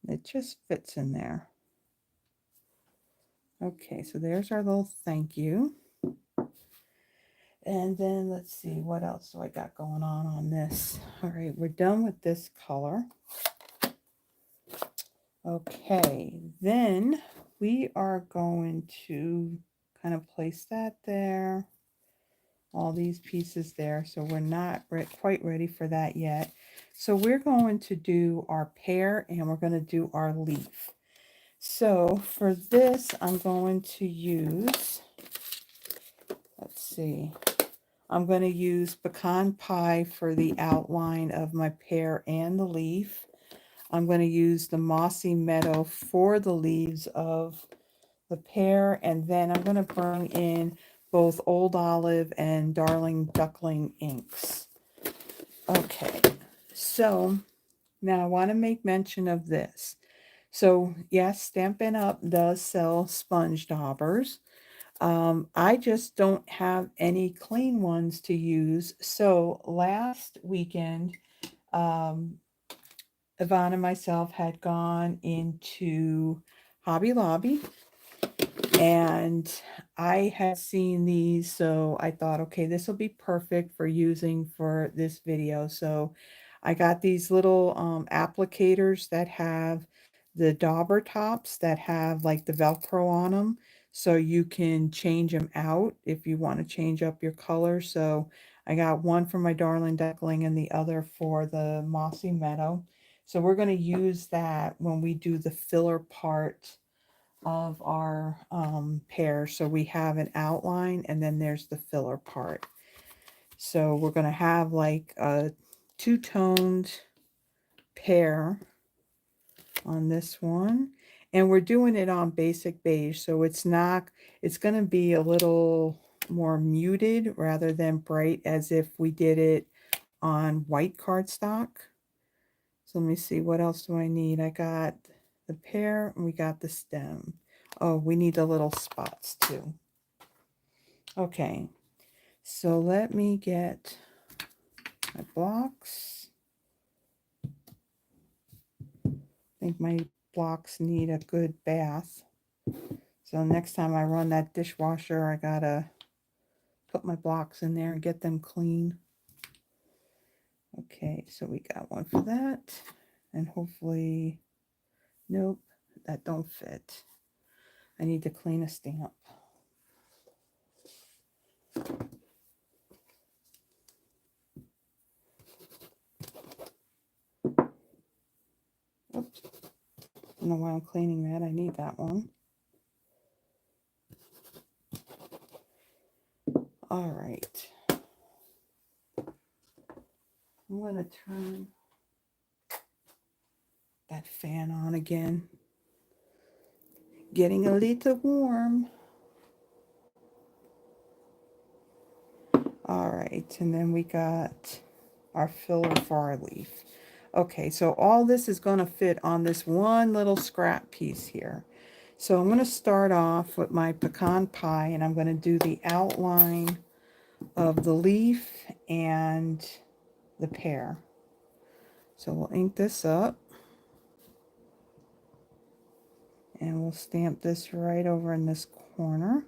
It just fits in there. Okay, so there's our little thank you. And then let's see, what else do I got going on this? All right, we're done with this color. Okay, then we are going to kind of place that there, all these pieces there. So we're not quite ready for that yet. So we're going to do our pear and we're going to do our leaf. So for this, I'm going to use, let's see, I'm going to use pecan pie for the outline of my pear and the leaf. I'm going to use the Mossy Meadow for the leaves of the pear, and then I'm going to bring in both Old Olive and Darling Duckling inks. Okay, so now I want to make mention of this. So yes, Stampin' Up! Does sell sponge daubers. I just don't have any clean ones to use. So last weekend, Yvonne and myself had gone into Hobby Lobby and I had seen these, so I thought, okay, this will be perfect for using for this video. So I got these little applicators that have the dauber tops that have like the Velcro on them, so you can change them out if you want to change up your color. So I got one for my Darling Duckling and the other for the Mossy Meadow. So we're going to use that when we do the filler part of our pear. So we have an outline and then there's the filler part. So we're going to have like a two-toned pear on this one. And we're doing it on basic beige. So it's going to be a little more muted rather than bright as if we did it on white cardstock. So let me see, what else do I need? I got the pear and we got the stem. Oh, we need the little spots too. Okay, so let me get my blocks. I think my blocks need a good bath. So next time I run that dishwasher, I gotta put my blocks in there and get them clean. Okay, so we got one for that. And hopefully, nope, that don't fit. I need to clean a stamp. Oops. I don't know why I'm cleaning that. I need that one. All right. I'm going to turn that fan on again. Getting a little warm. All right, and then we got our filler for our leaf. Okay, so all this is going to fit on this one little scrap piece here. So I'm going to start off with my pecan pie, and I'm going to do the outline of the leaf and the pear. So we'll ink this up. And we'll stamp this right over in this corner.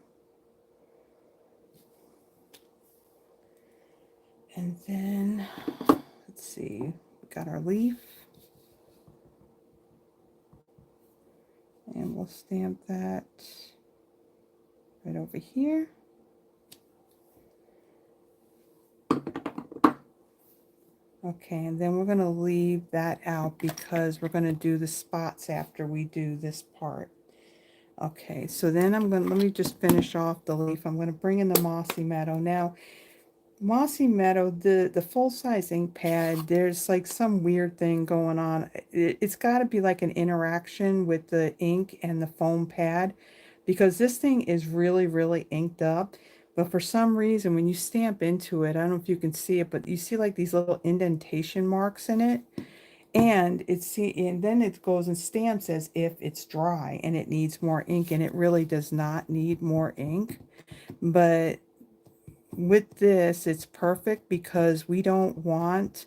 And then, let's see, we got our leaf. And we'll stamp that right over here. Okay, and then we're going to leave that out because we're going to do the spots after we do this part. Okay, so then let me just finish off the leaf. I'm going to bring in the Mossy Meadow. Now, Mossy Meadow, the full-size ink pad, there's like some weird thing going on. It's got to be like an interaction with the ink and the foam pad, because this thing is really, really inked up. But for some reason, when you stamp into it, I don't know if you can see it, but you see like these little indentation marks in it. And then it goes and stamps as if it's dry and it needs more ink, and it really does not need more ink. But with this, it's perfect because we don't want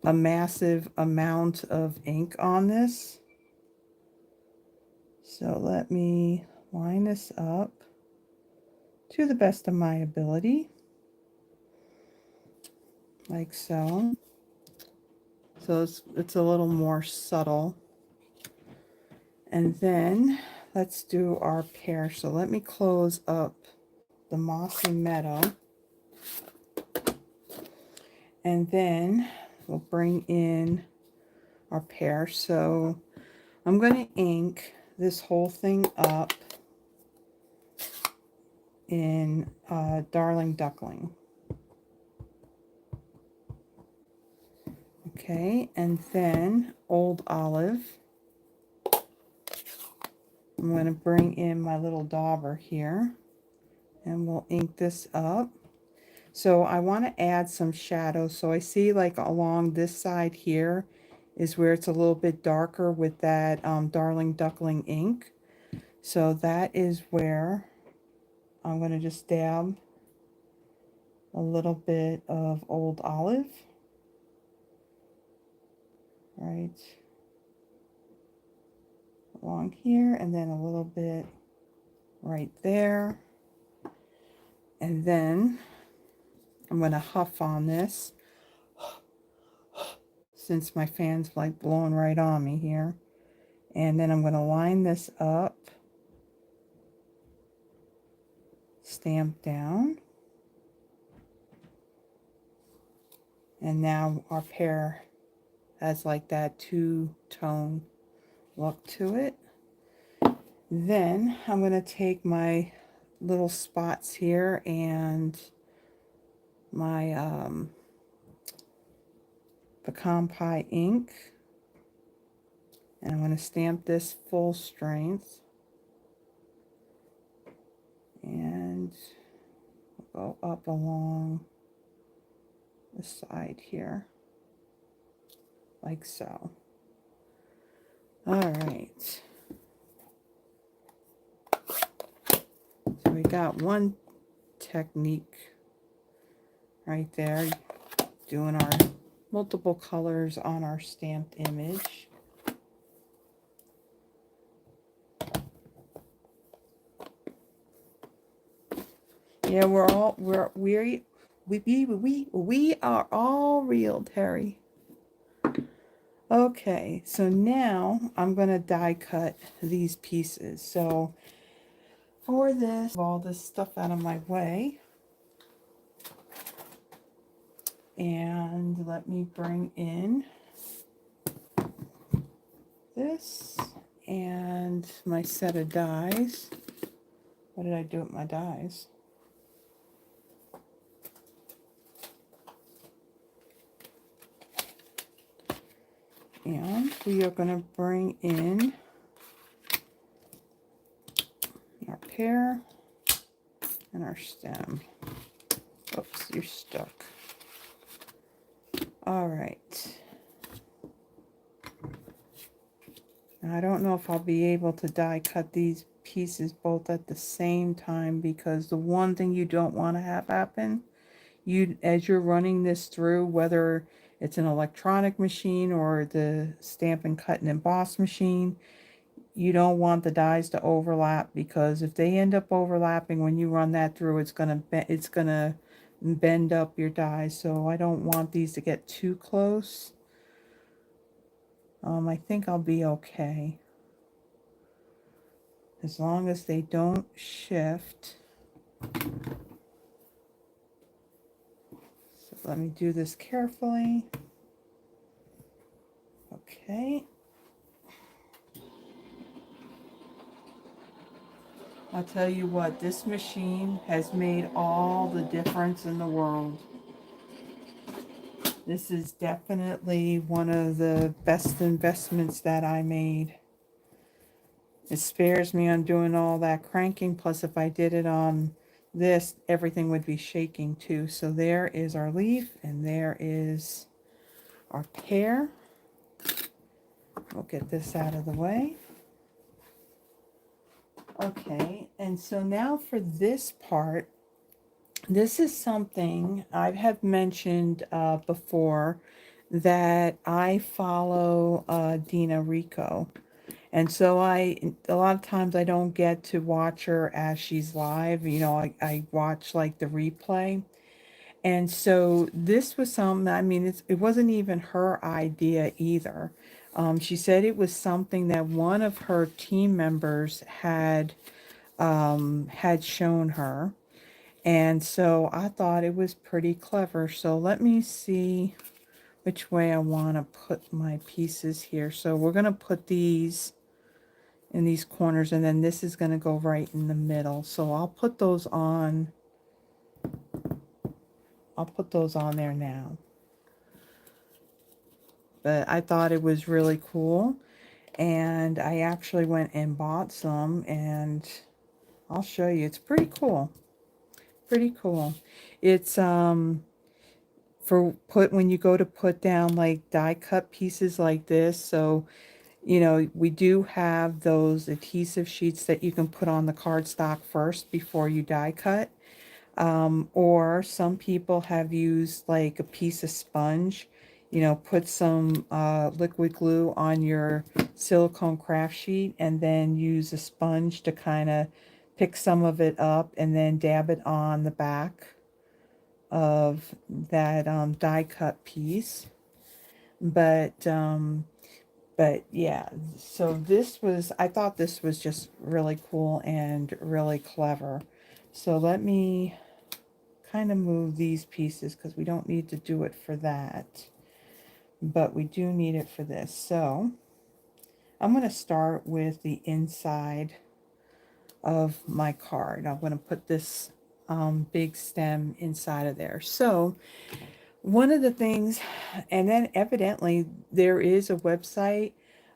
a massive amount of ink on this. So let me line this up to the best of my ability. like so. So it's a little more subtle. And then let's do our pear. So let me close up the Mossy Meadow. And then we'll bring in our pear. So I'm going to ink this whole thing up in Darling Duckling. Okay, and then Old Olive. I'm going to bring in my little dauber here, and we'll ink this up. So I want to add some shadow. So I see like along this side here is where it's a little bit darker with that Darling Duckling ink. So that is where I'm going to just dab a little bit of Old Olive. Right along here, and then a little bit right there. And then I'm going to huff on this since my fan's like blowing right on me here. And then I'm going to line this up, stamp down. And now our pear has like that two-tone look to it. Then I'm going to take my little spots here and my pecan pie ink, and I'm going to stamp this full strength, and go up along the side here like so. All right, so we got one technique right there, doing our multiple colors on our stamped image. Yeah, we are all real, Terry. Okay, so now I'm going to die cut these pieces. So for this, all this stuff out of my way. And let me bring in this and my set of dies. What did I do with my dies? And we are going to bring in our pear and our stem. Oops, you're stuck. All right. Now, I don't know if I'll be able to die cut these pieces both at the same time, because the one thing you don't want to have happen, as you're running this through, whether it's an electronic machine or the stamp and cut and emboss machine, you don't want the dies to overlap, because if they end up overlapping when you run that through, it's gonna bend up your dies. So I don't want these to get too close. I think I'll be okay as long as they don't shift. So let me do this carefully. Okay. I'll tell you what, this machine has made all the difference in the world. This is definitely one of the best investments that I made. It spares me on doing all that cranking, plus if I did it on this, everything would be shaking too. So there is our leaf, and there is our pear. We'll get this out of the way. Okay, and so now for this part, this is something I have mentioned before, that I follow Dina Rico. And so a lot of times I don't get to watch her as she's live. You know, I watch like the replay. And so this was something, I mean, it wasn't even her idea either. She said it was something that one of her team members had shown her. And so I thought it was pretty clever. So let me see which way I want to put my pieces here. So we're going to put these in these corners, and then this is going to go right in the middle. So I'll put those on. I'll put those on there now. But I thought it was really cool, and I actually went and bought some, and I'll show you. It's pretty cool. Pretty cool. It's for when you go to put down like die cut pieces like this. So, you know, we do have those adhesive sheets that you can put on the cardstock first before you die cut. Or some people have used like a piece of sponge, you know, put some liquid glue on your silicone craft sheet and then use a sponge to kind of pick some of it up and then dab it on the back of that die cut piece. But yeah, so this was, I thought this was just really cool and really clever. So let me kind of move these pieces because we don't need to do it for that, but we do need it for this. So I'm going to start with the inside of my card. I'm going to put this big stem inside of there. So one of the things, and then evidently there is a website.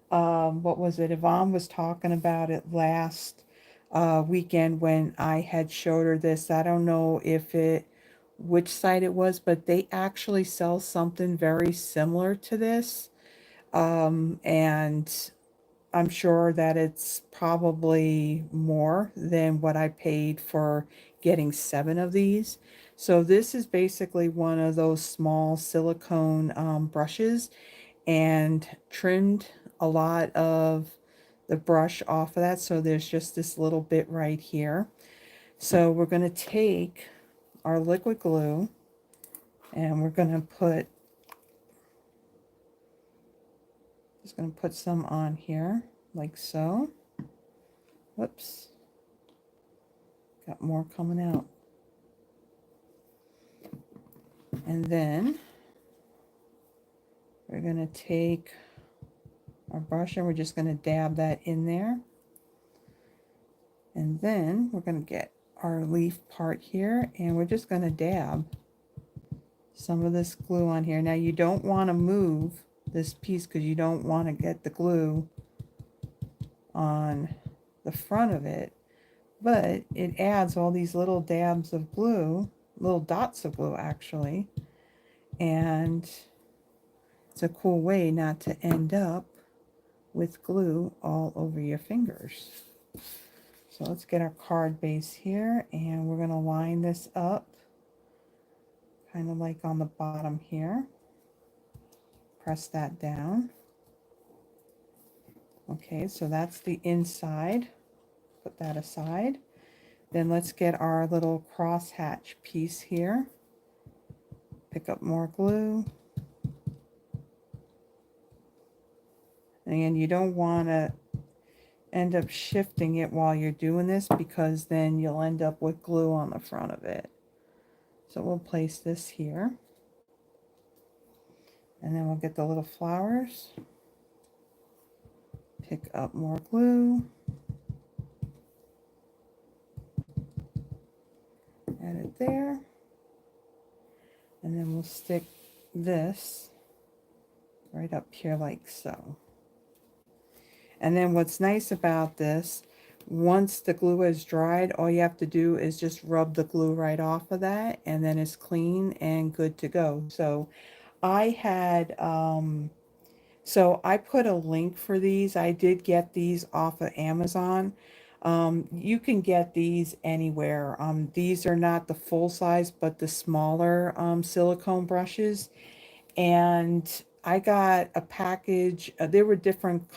What was it? Yvonne was talking about it last weekend when I had showed her this. I don't know which site it was, but they actually sell something very similar to this. And I'm sure that it's probably more than what I paid for getting 7 of these. So this is basically one of those small silicone brushes, and trimmed a lot of the brush off of that. So there's just this little bit right here. So we're going to take our liquid glue and we're going to just going to put some on here like so. Whoops. Got more coming out. And then we're going to take our brush and we're just going to dab that in there. And then we're going to get our leaf part here and we're just going to dab some of this glue on here. Now you don't want to move this piece because you don't want to get the glue on the front of it, but it adds all these little dabs of glue, little dots of glue actually, and it's a cool way not to end up with glue all over your fingers. So let's get our card base here and we're going to line this up kind of like on the bottom here. Press that down. Okay, so that's the inside. Put that aside. Then let's get our little crosshatch piece here. Pick up more glue. And you don't want to end up shifting it while you're doing this because then you'll end up with glue on the front of it. So we'll place this here. And then we'll get the little flowers. Pick up more glue. Add it there. And then we'll stick this right up here like so. And then what's nice about this, once the glue is dried, all you have to do is just rub the glue right off of that, and then it's clean and good to go. So I had, so I put a link for these. I did get these off of Amazon. You can get these anywhere. These are not the full size, but the smaller silicone brushes. And I got a package. There were different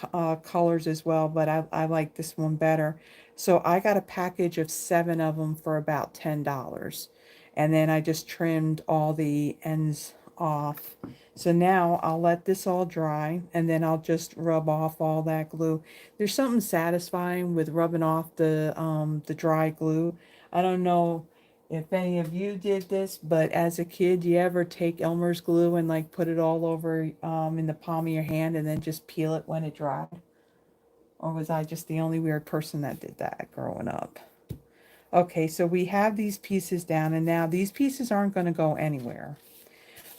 colors as well, but I like this one better. So I got a package of 7 of them for about $10. and then I just trimmed all the ends off. So now I'll let this all dry, and then I'll just rub off all that glue. There's something satisfying with rubbing off the dry glue. I don't know if any of you did this, but as a kid, you ever take Elmer's glue and like put it all over in the palm of your hand and then just peel it when it dried? Or was I just the only weird person that did that growing up? Okay, so we have these pieces down, and now these pieces aren't going to go anywhere.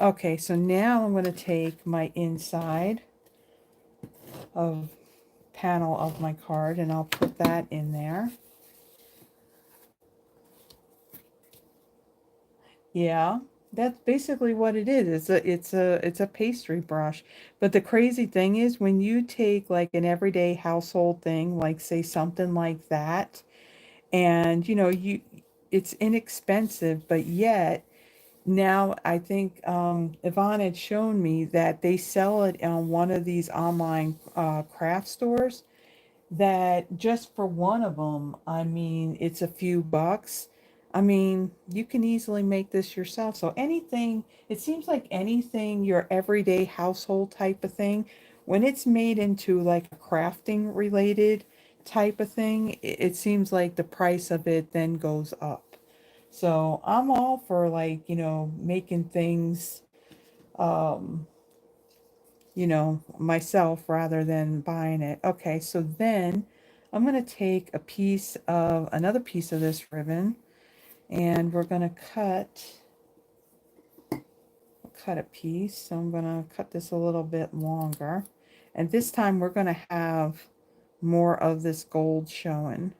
Okay, so now I'm going to take my inside of panel of my card, and I'll put that in there. Yeah, that's basically what it is. It's a pastry brush. But the crazy thing is when you take like an everyday household thing, like say something like that, and it's inexpensive, but yet now I think Yvonne had shown me that they sell it on one of these online craft stores, that just for one of them, I mean, it's a few bucks. I mean, you can easily make this yourself. So anything, it seems like anything, your everyday household type of thing, when it's made into like a crafting related type of thing, it seems like the price of it then goes up. So I'm all for like, making things, um, myself rather than buying it. Okay, so then I'm going to take another piece of this ribbon, and we're going to cut a piece. So I'm going to cut this a little bit longer. And this time we're going to have more of this gold showing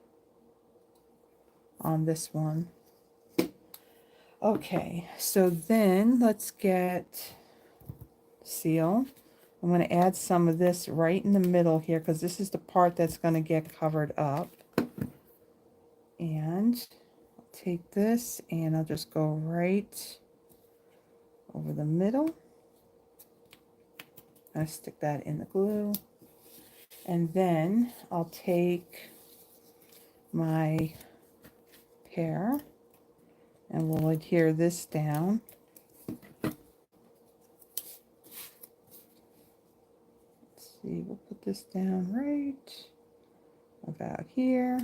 on this one. Okay, so then let's get seal. I'm going to add some of this right in the middle here because this is the part that's going to get covered up. And I'll take this and I'll just go right over the middle. I stick that in the glue. And then I'll take my pear and we'll adhere this down. Let's see, we'll put this down right about here.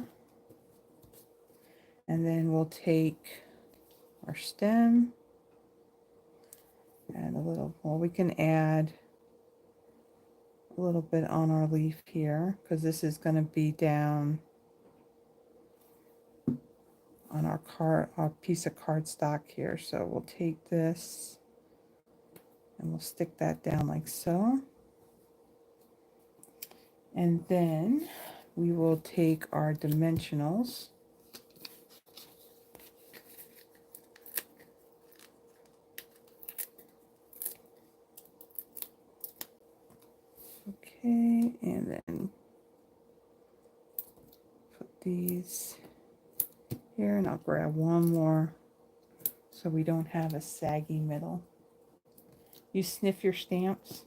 And then we'll take our stem and we can add a little bit on our leaf here because this is going to be down on our piece of cardstock here. So we'll take this and we'll stick that down like so. And then we will take our dimensionals. Okay, and then put these here, and I'll grab one more so we don't have a saggy middle. You sniff your stamps?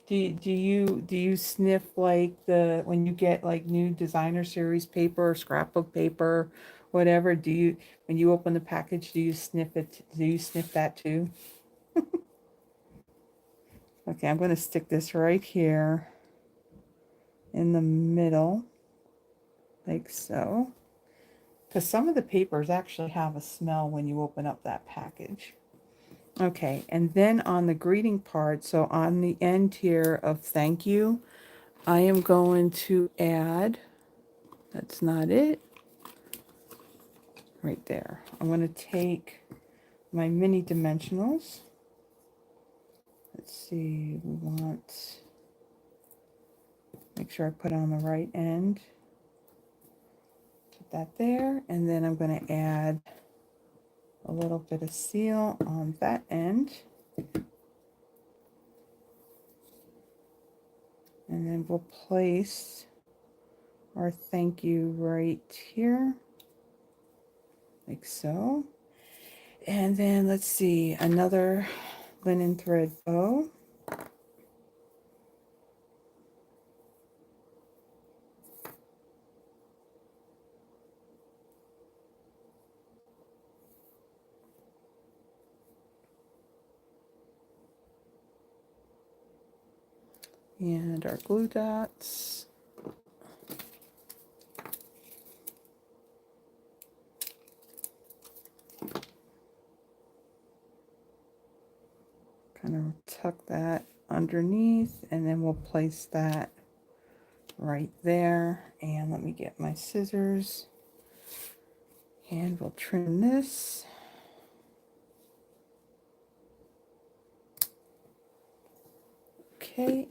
Do you sniff like when you get like new designer series paper or scrapbook paper, whatever, when you open the package, do you sniff it? Do you sniff that too? Okay, I'm going to stick this right here in the middle, like so. Because some of the papers actually have a smell when you open up that package. Okay, and then on the greeting part, so on the end here of thank you, I am going to add, that's not it, right there. I'm going to take my mini dimensionals. Let's see, we want, make sure I put on the right end. Put that there, and then I'm going to add a little bit of seal on that end. And then we'll place our thank you right here, like so. And then let's see, another linen thread bow. And our glue dots. Kind of tuck that underneath, and then we'll place that right there. And let me get my scissors, and we'll trim this. Okay,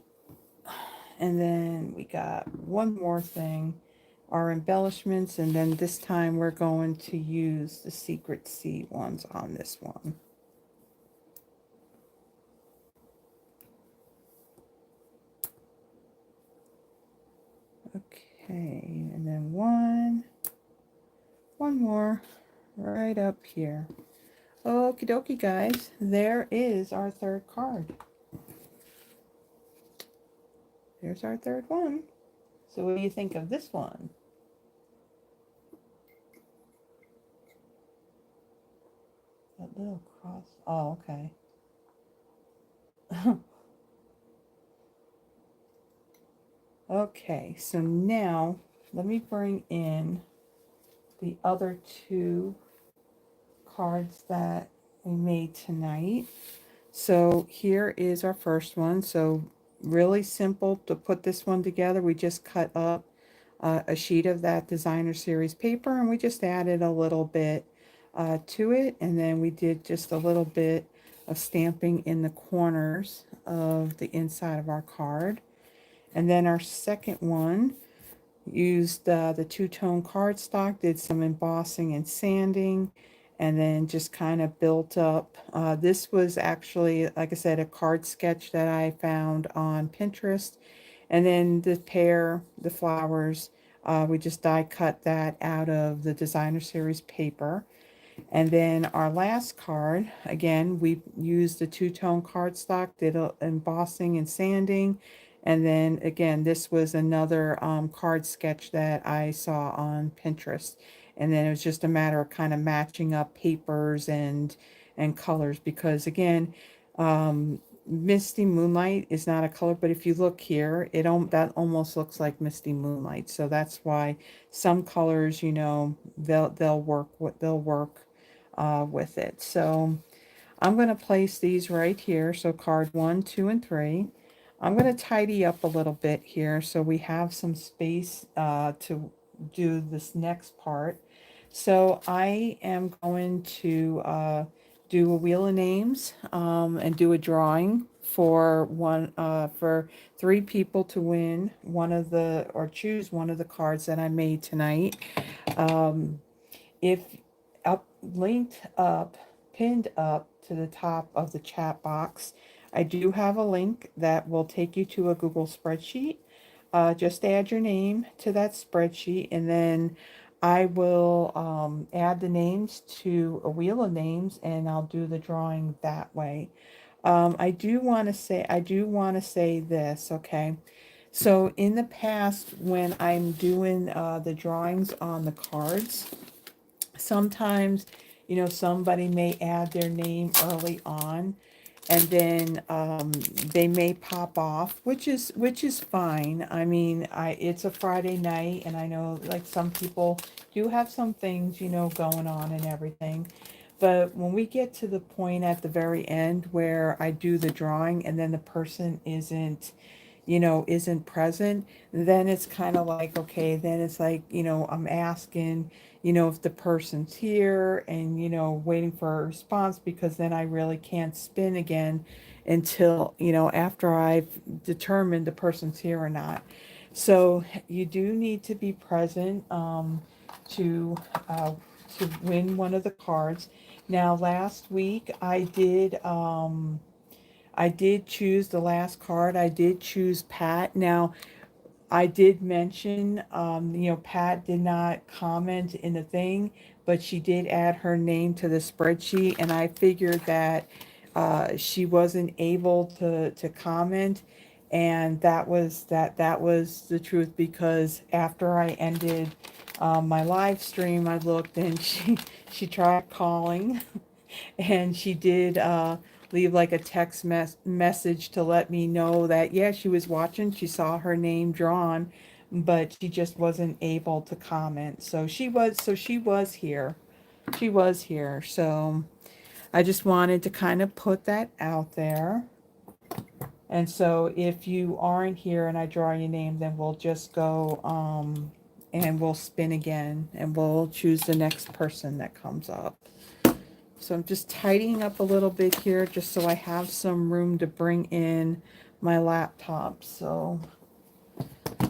and then we got one more thing, our embellishments, and then this time we're going to use the secret seed ones on this one. Okay, and then one more right up here. Okie dokie, guys, there is our third card. There's our third one. So what do you think of this one? That little cross. Oh, okay. Okay, so now let me bring in the other two cards that we made tonight. So here is our first one. So really simple to put this one together. We just cut up a sheet of that designer series paper, and we just added a little bit to it, and then we did just a little bit of stamping in the corners of the inside of our card. And then our second one used the two-tone cardstock, did some embossing and sanding, and then just kind of built up. This was actually, like I said, a card sketch that I found on Pinterest. And then the pear, the flowers, we just die cut that out of the designer series paper. And then our last card, again, we used the two-tone cardstock, did embossing and sanding. And then again, this was another card sketch that I saw on Pinterest. And then it was just a matter of kind of matching up papers and colors, because again, Misty Moonlight is not a color, but if you look here, that almost looks like Misty Moonlight. So that's why some colors, you know, they'll work with it. So I'm going to place these right here. So card 1, 2, and 3. I'm going to tidy up a little bit here so we have some space to do this next part. So I am going to do a wheel of names and do a drawing for for 3 people to win one of the, or choose one of the cards that I made tonight. If pinned up to the top of the chat box, I do have a link that will take you to a Google spreadsheet. Just add your name to that spreadsheet, and then I will add the names to a wheel of names, and I'll do the drawing that way. I do want to say this, okay? So in the past, when I'm doing the drawings on the cards, sometimes, you know, somebody may add their name early on, and then they may pop off, which is fine. I mean, it's a Friday night, and I know like some people do have some things, you know, going on and everything. But when we get to the point at the very end where I do the drawing and then the person isn't present, then it's kind of like, okay, then it's like, you know, I'm asking, you know, if the person's here, and, you know, waiting for a response, because then I really can't spin again until, you know, after I've determined the person's here or not. So you do need to be present to win one of the cards. Now, last week I did choose the last card. I did choose Pat. Now, I did mention, you know, Pat did not comment in the thing, but she did add her name to the spreadsheet, and I figured that she wasn't able to comment, and that was the truth, because after I ended my live stream, I looked, and she tried calling, and she did leave like a text message to let me know that, yeah, she was watching, she saw her name drawn, but she just wasn't able to comment. So she was here. She was here. So I just wanted to kind of put that out there. And so if you aren't here and I draw your name, then we'll just go and we'll spin again and we'll choose the next person that comes up. So I'm just tidying up a little bit here just so I have some room to bring in my laptop. So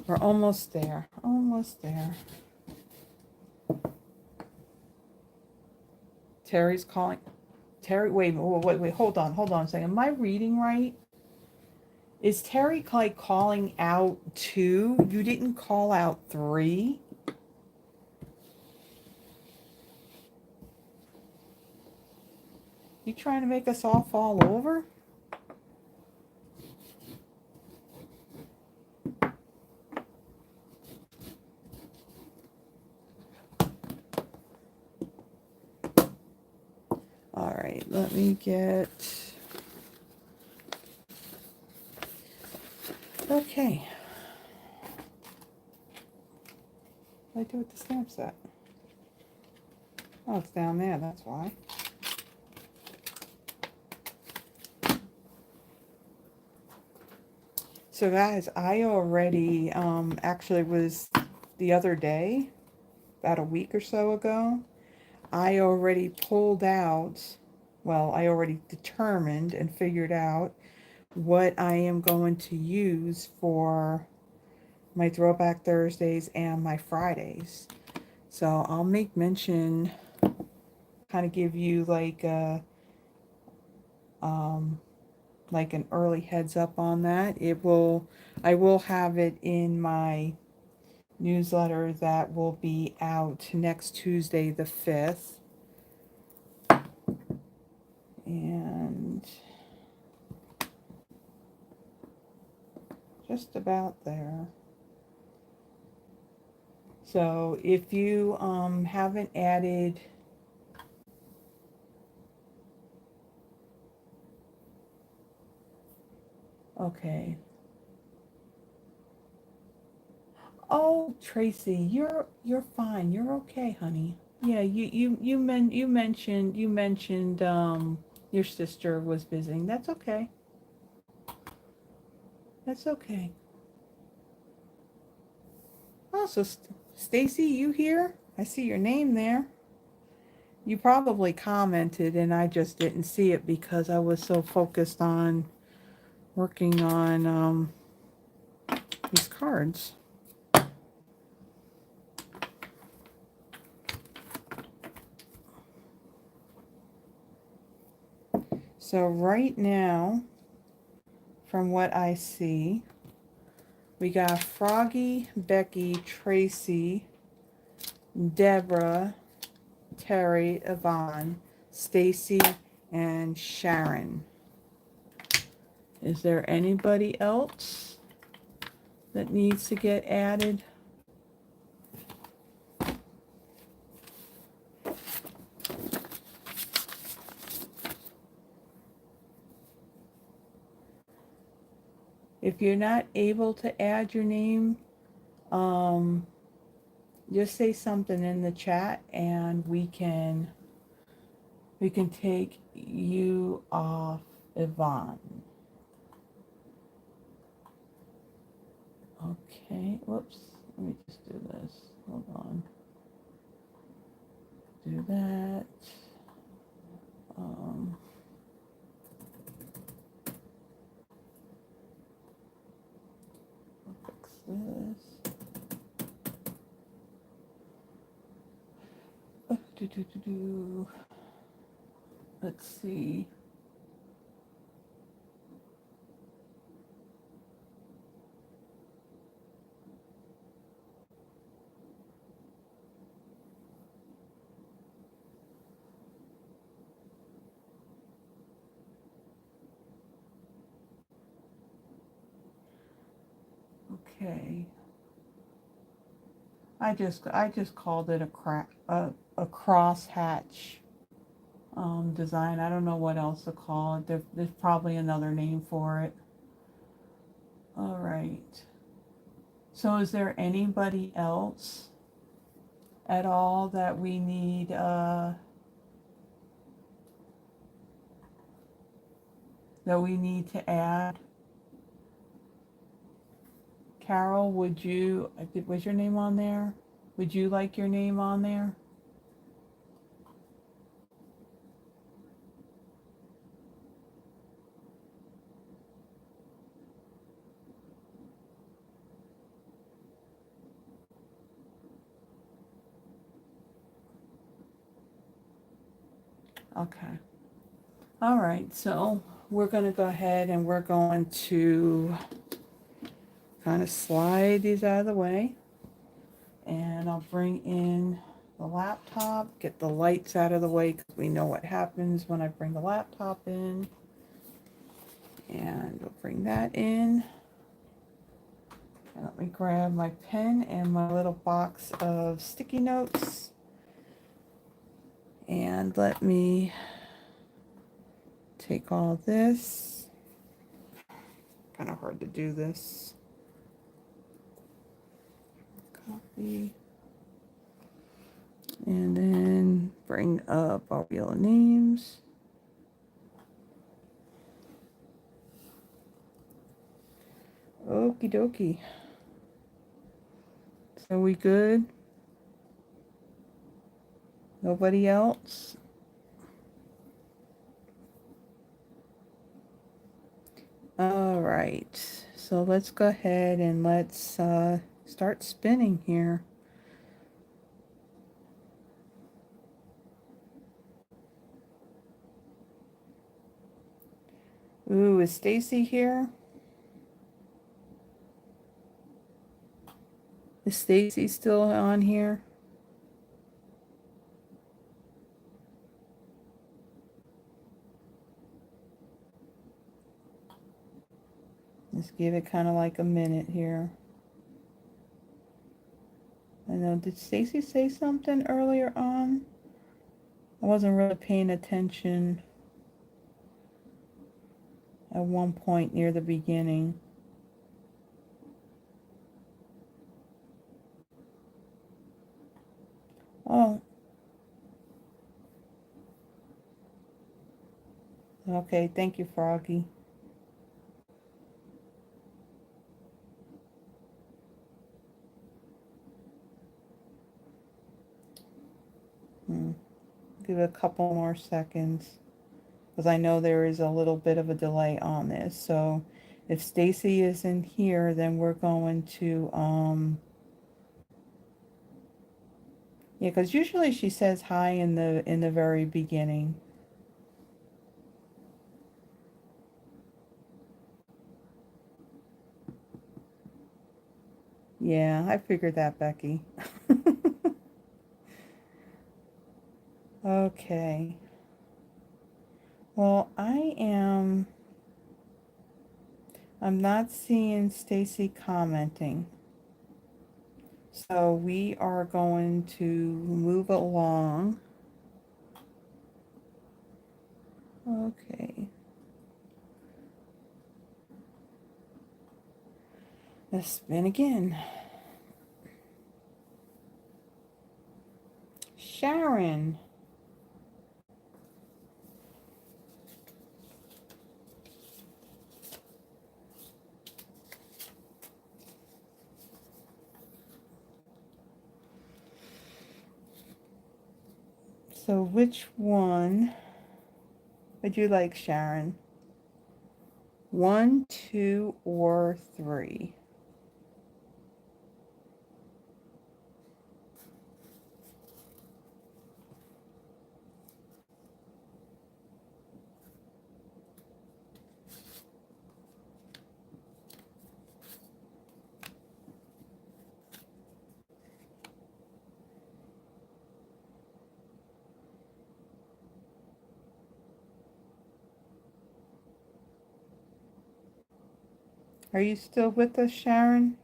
we're almost there. Almost there. Terry's calling. Terry, wait, hold on a second. Am I reading right? Is Terry like calling out 2? You didn't call out 3? You trying to make us all fall over? All right, let me get... Okay. What do I do with the stamp set? Oh, it's down there, that's why. So guys, I already, actually was the other day, about a week or so ago, I already pulled out, well, I already determined and figured out what I am going to use for my Throwback Thursdays and my Fridays. So I'll make mention, kind of give you like an early heads up on that. I will have it in my newsletter that will be out next Tuesday the 5th. And just about there. So if you haven't added okay. Oh, Tracy, you're fine. You're okay, honey. Yeah, you mentioned your sister was visiting. That's okay. That's okay. Oh, so Stacy, you here? I see your name there. You probably commented and I just didn't see it because I was so focused on working on these cards. So right now, from what I see, we got Froggy, Becky, Tracy, Deborah, Terry, Yvonne, Stacy, and Sharon. Is there anybody else that needs to get added? If you're not able to add your name, just say something in the chat and we can take you off, Yvonne. Okay, whoops, let me just do this. Hold on. Do that. Fix this. Let's see. Okay. I just called it a crosshatch design. I don't know what else to call it. There's probably another name for it. All right. So is there anybody else at all that we need to add? Carol, was your name on there? Would you like your name on there? Okay. All right, so we're going to go ahead and we're going to kind of slide these out of the way. And I'll bring in the laptop, get the lights out of the way because we know what happens when I bring the laptop in. And we'll bring that in. And let me grab my pen and my little box of sticky notes. And let me take all this. Kind of hard to do this. Copy. And then bring up our wheel of names. Okie dokie. So we good? Nobody else? All right. So let's go ahead and let's start spinning here. Ooh, is Stacy here? Is Stacy still on here? Let's give it kind of like a minute here. I know, did Stacy say something earlier on? I wasn't really paying attention at one point near the beginning. Oh. Okay, thank you, Froggy. Give it a couple more seconds because I know there is a little bit of a delay on this. So if Stacy isn't here, then we're going to yeah, because usually she says hi in the very beginning. Yeah, I figured that, Becky. Okay. Well, I'm not seeing Stacy commenting. So we are going to move along. Okay. Let's spin again. Sharon. So which one would you like, Sharon? 1, 2, or 3? Are you still with us, Sharon?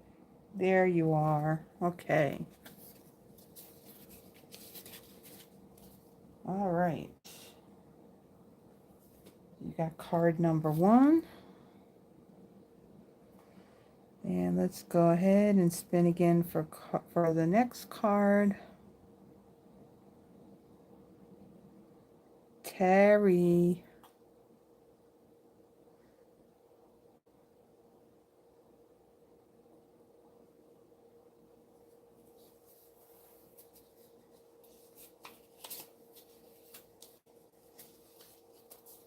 There you are. Okay. All right. You got card number 1. And let's go ahead and spin again for the next card. Terry.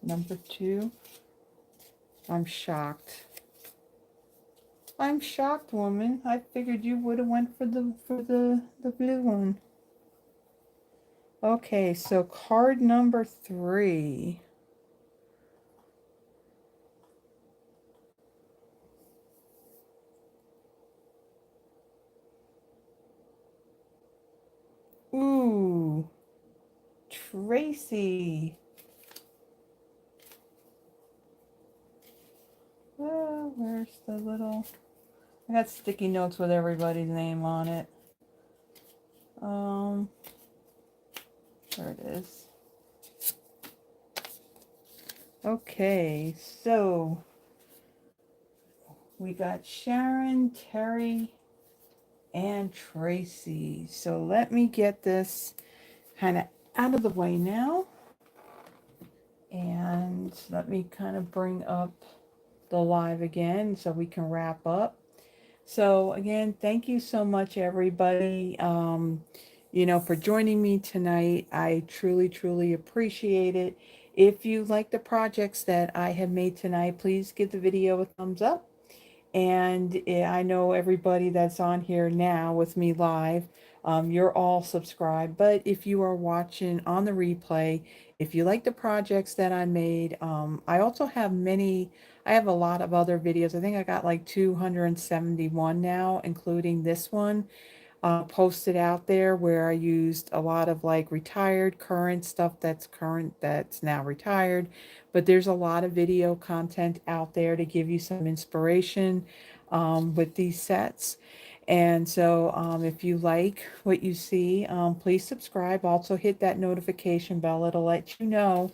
Number 2. I'm shocked. I'm shocked, woman. I figured you would have went for the blue one. Okay, so card number 3. Ooh, Tracy. Oh, where's the little... I got sticky notes with everybody's name on it. There it is. Okay, so we got Sharon, Terry, and Tracy. So let me get this kind of out of the way now. And let me kind of bring up the live again so we can wrap up. So again, thank you so much, everybody, for joining me tonight. I truly, truly appreciate it. If you like the projects that I have made tonight, please give the video a thumbs up. And I know everybody that's on here now with me live, you're all subscribed. But if you are watching on the replay, if you like the projects that I made, I also have I have a lot of other videos. I think I got like 271 now, including this one posted out there, where I used a lot of like retired current stuff that's current that's now retired. But there's a lot of video content out there to give you some inspiration with these sets. And so if you like what you see, please subscribe. Also hit that notification bell. It'll let you know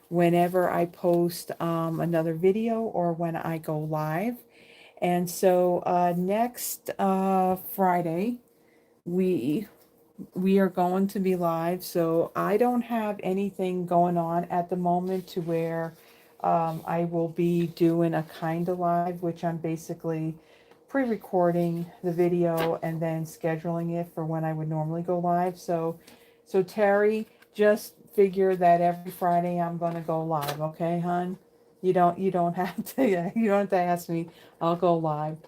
whenever I post another video or when I go live. And so next Friday, we are going to be live. So I don't have anything going on at the moment to where I will be doing a kind of live, which I'm basically pre-recording the video and then scheduling it for when I would normally go live. So Terry, just figure that every Friday I'm going to go live. Okay, hon? You don't have to, you don't have to ask me. I'll go live.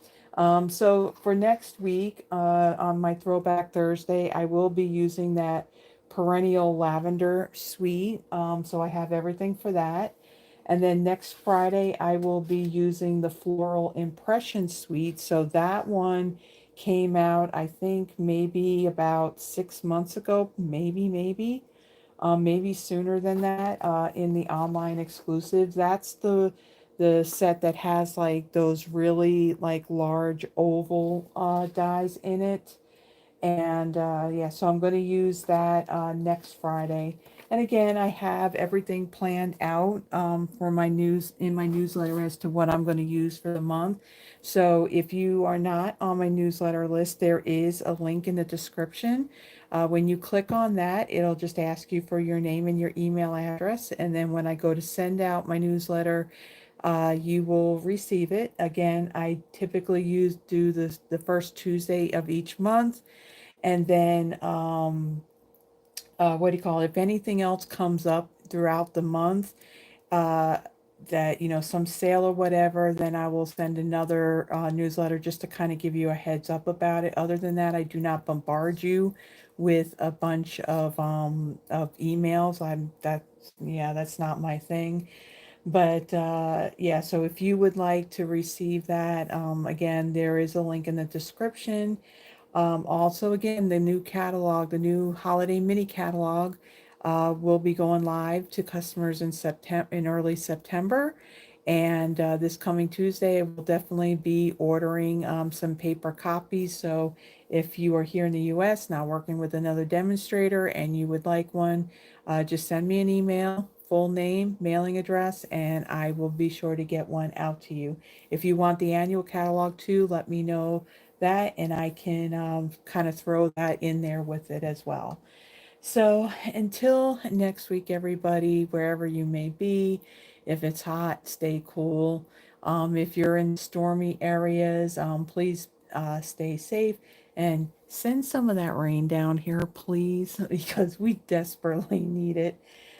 So for next week, on my Throwback Thursday, I will be using that perennial lavender suite. So I have everything for that. And then next Friday, I will be using the floral impression suite. So that one came out, I think, maybe about 6 months ago, maybe sooner than that, in the online exclusives. That's the set that has like those really like large oval dies in it. And yeah, so I'm going to use that next Friday. And again, I have everything planned out for my newsletter as to what I'm going to use for the month. So if you are not on my newsletter list, there is a link in the description. When you click on that, it'll just ask you for your name and your email address. And then when I go to send out my newsletter, you will receive it. Again, I typically do the first Tuesday of each month. And then, what do you call it? If anything else comes up throughout the month, uh, that, some sale or whatever, then I will send another newsletter just to kind of give you a heads up about it. Other than that, I do not bombard you with a bunch of emails. That's not my thing. But yeah, so if you would like to receive that, again, there is a link in the description. Also, again, the new catalog, the new holiday mini catalog, will be going live to customers in early September. And this coming Tuesday, I will definitely be ordering some paper copies. So if you are here in the US, not working with another demonstrator, and you would like one, just send me an email, full name, mailing address, and I will be sure to get one out to you. If you want the annual catalog too, let me know that, and I can kind of throw that in there with it as well. So until next week, everybody, wherever you may be, if it's hot, stay cool. If you're in stormy areas, please stay safe and send some of that rain down here, please, because we desperately need it.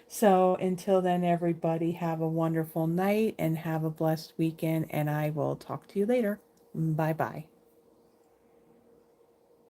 So until then, everybody, have a wonderful night and have a blessed weekend, and I will talk to you later. Bye bye.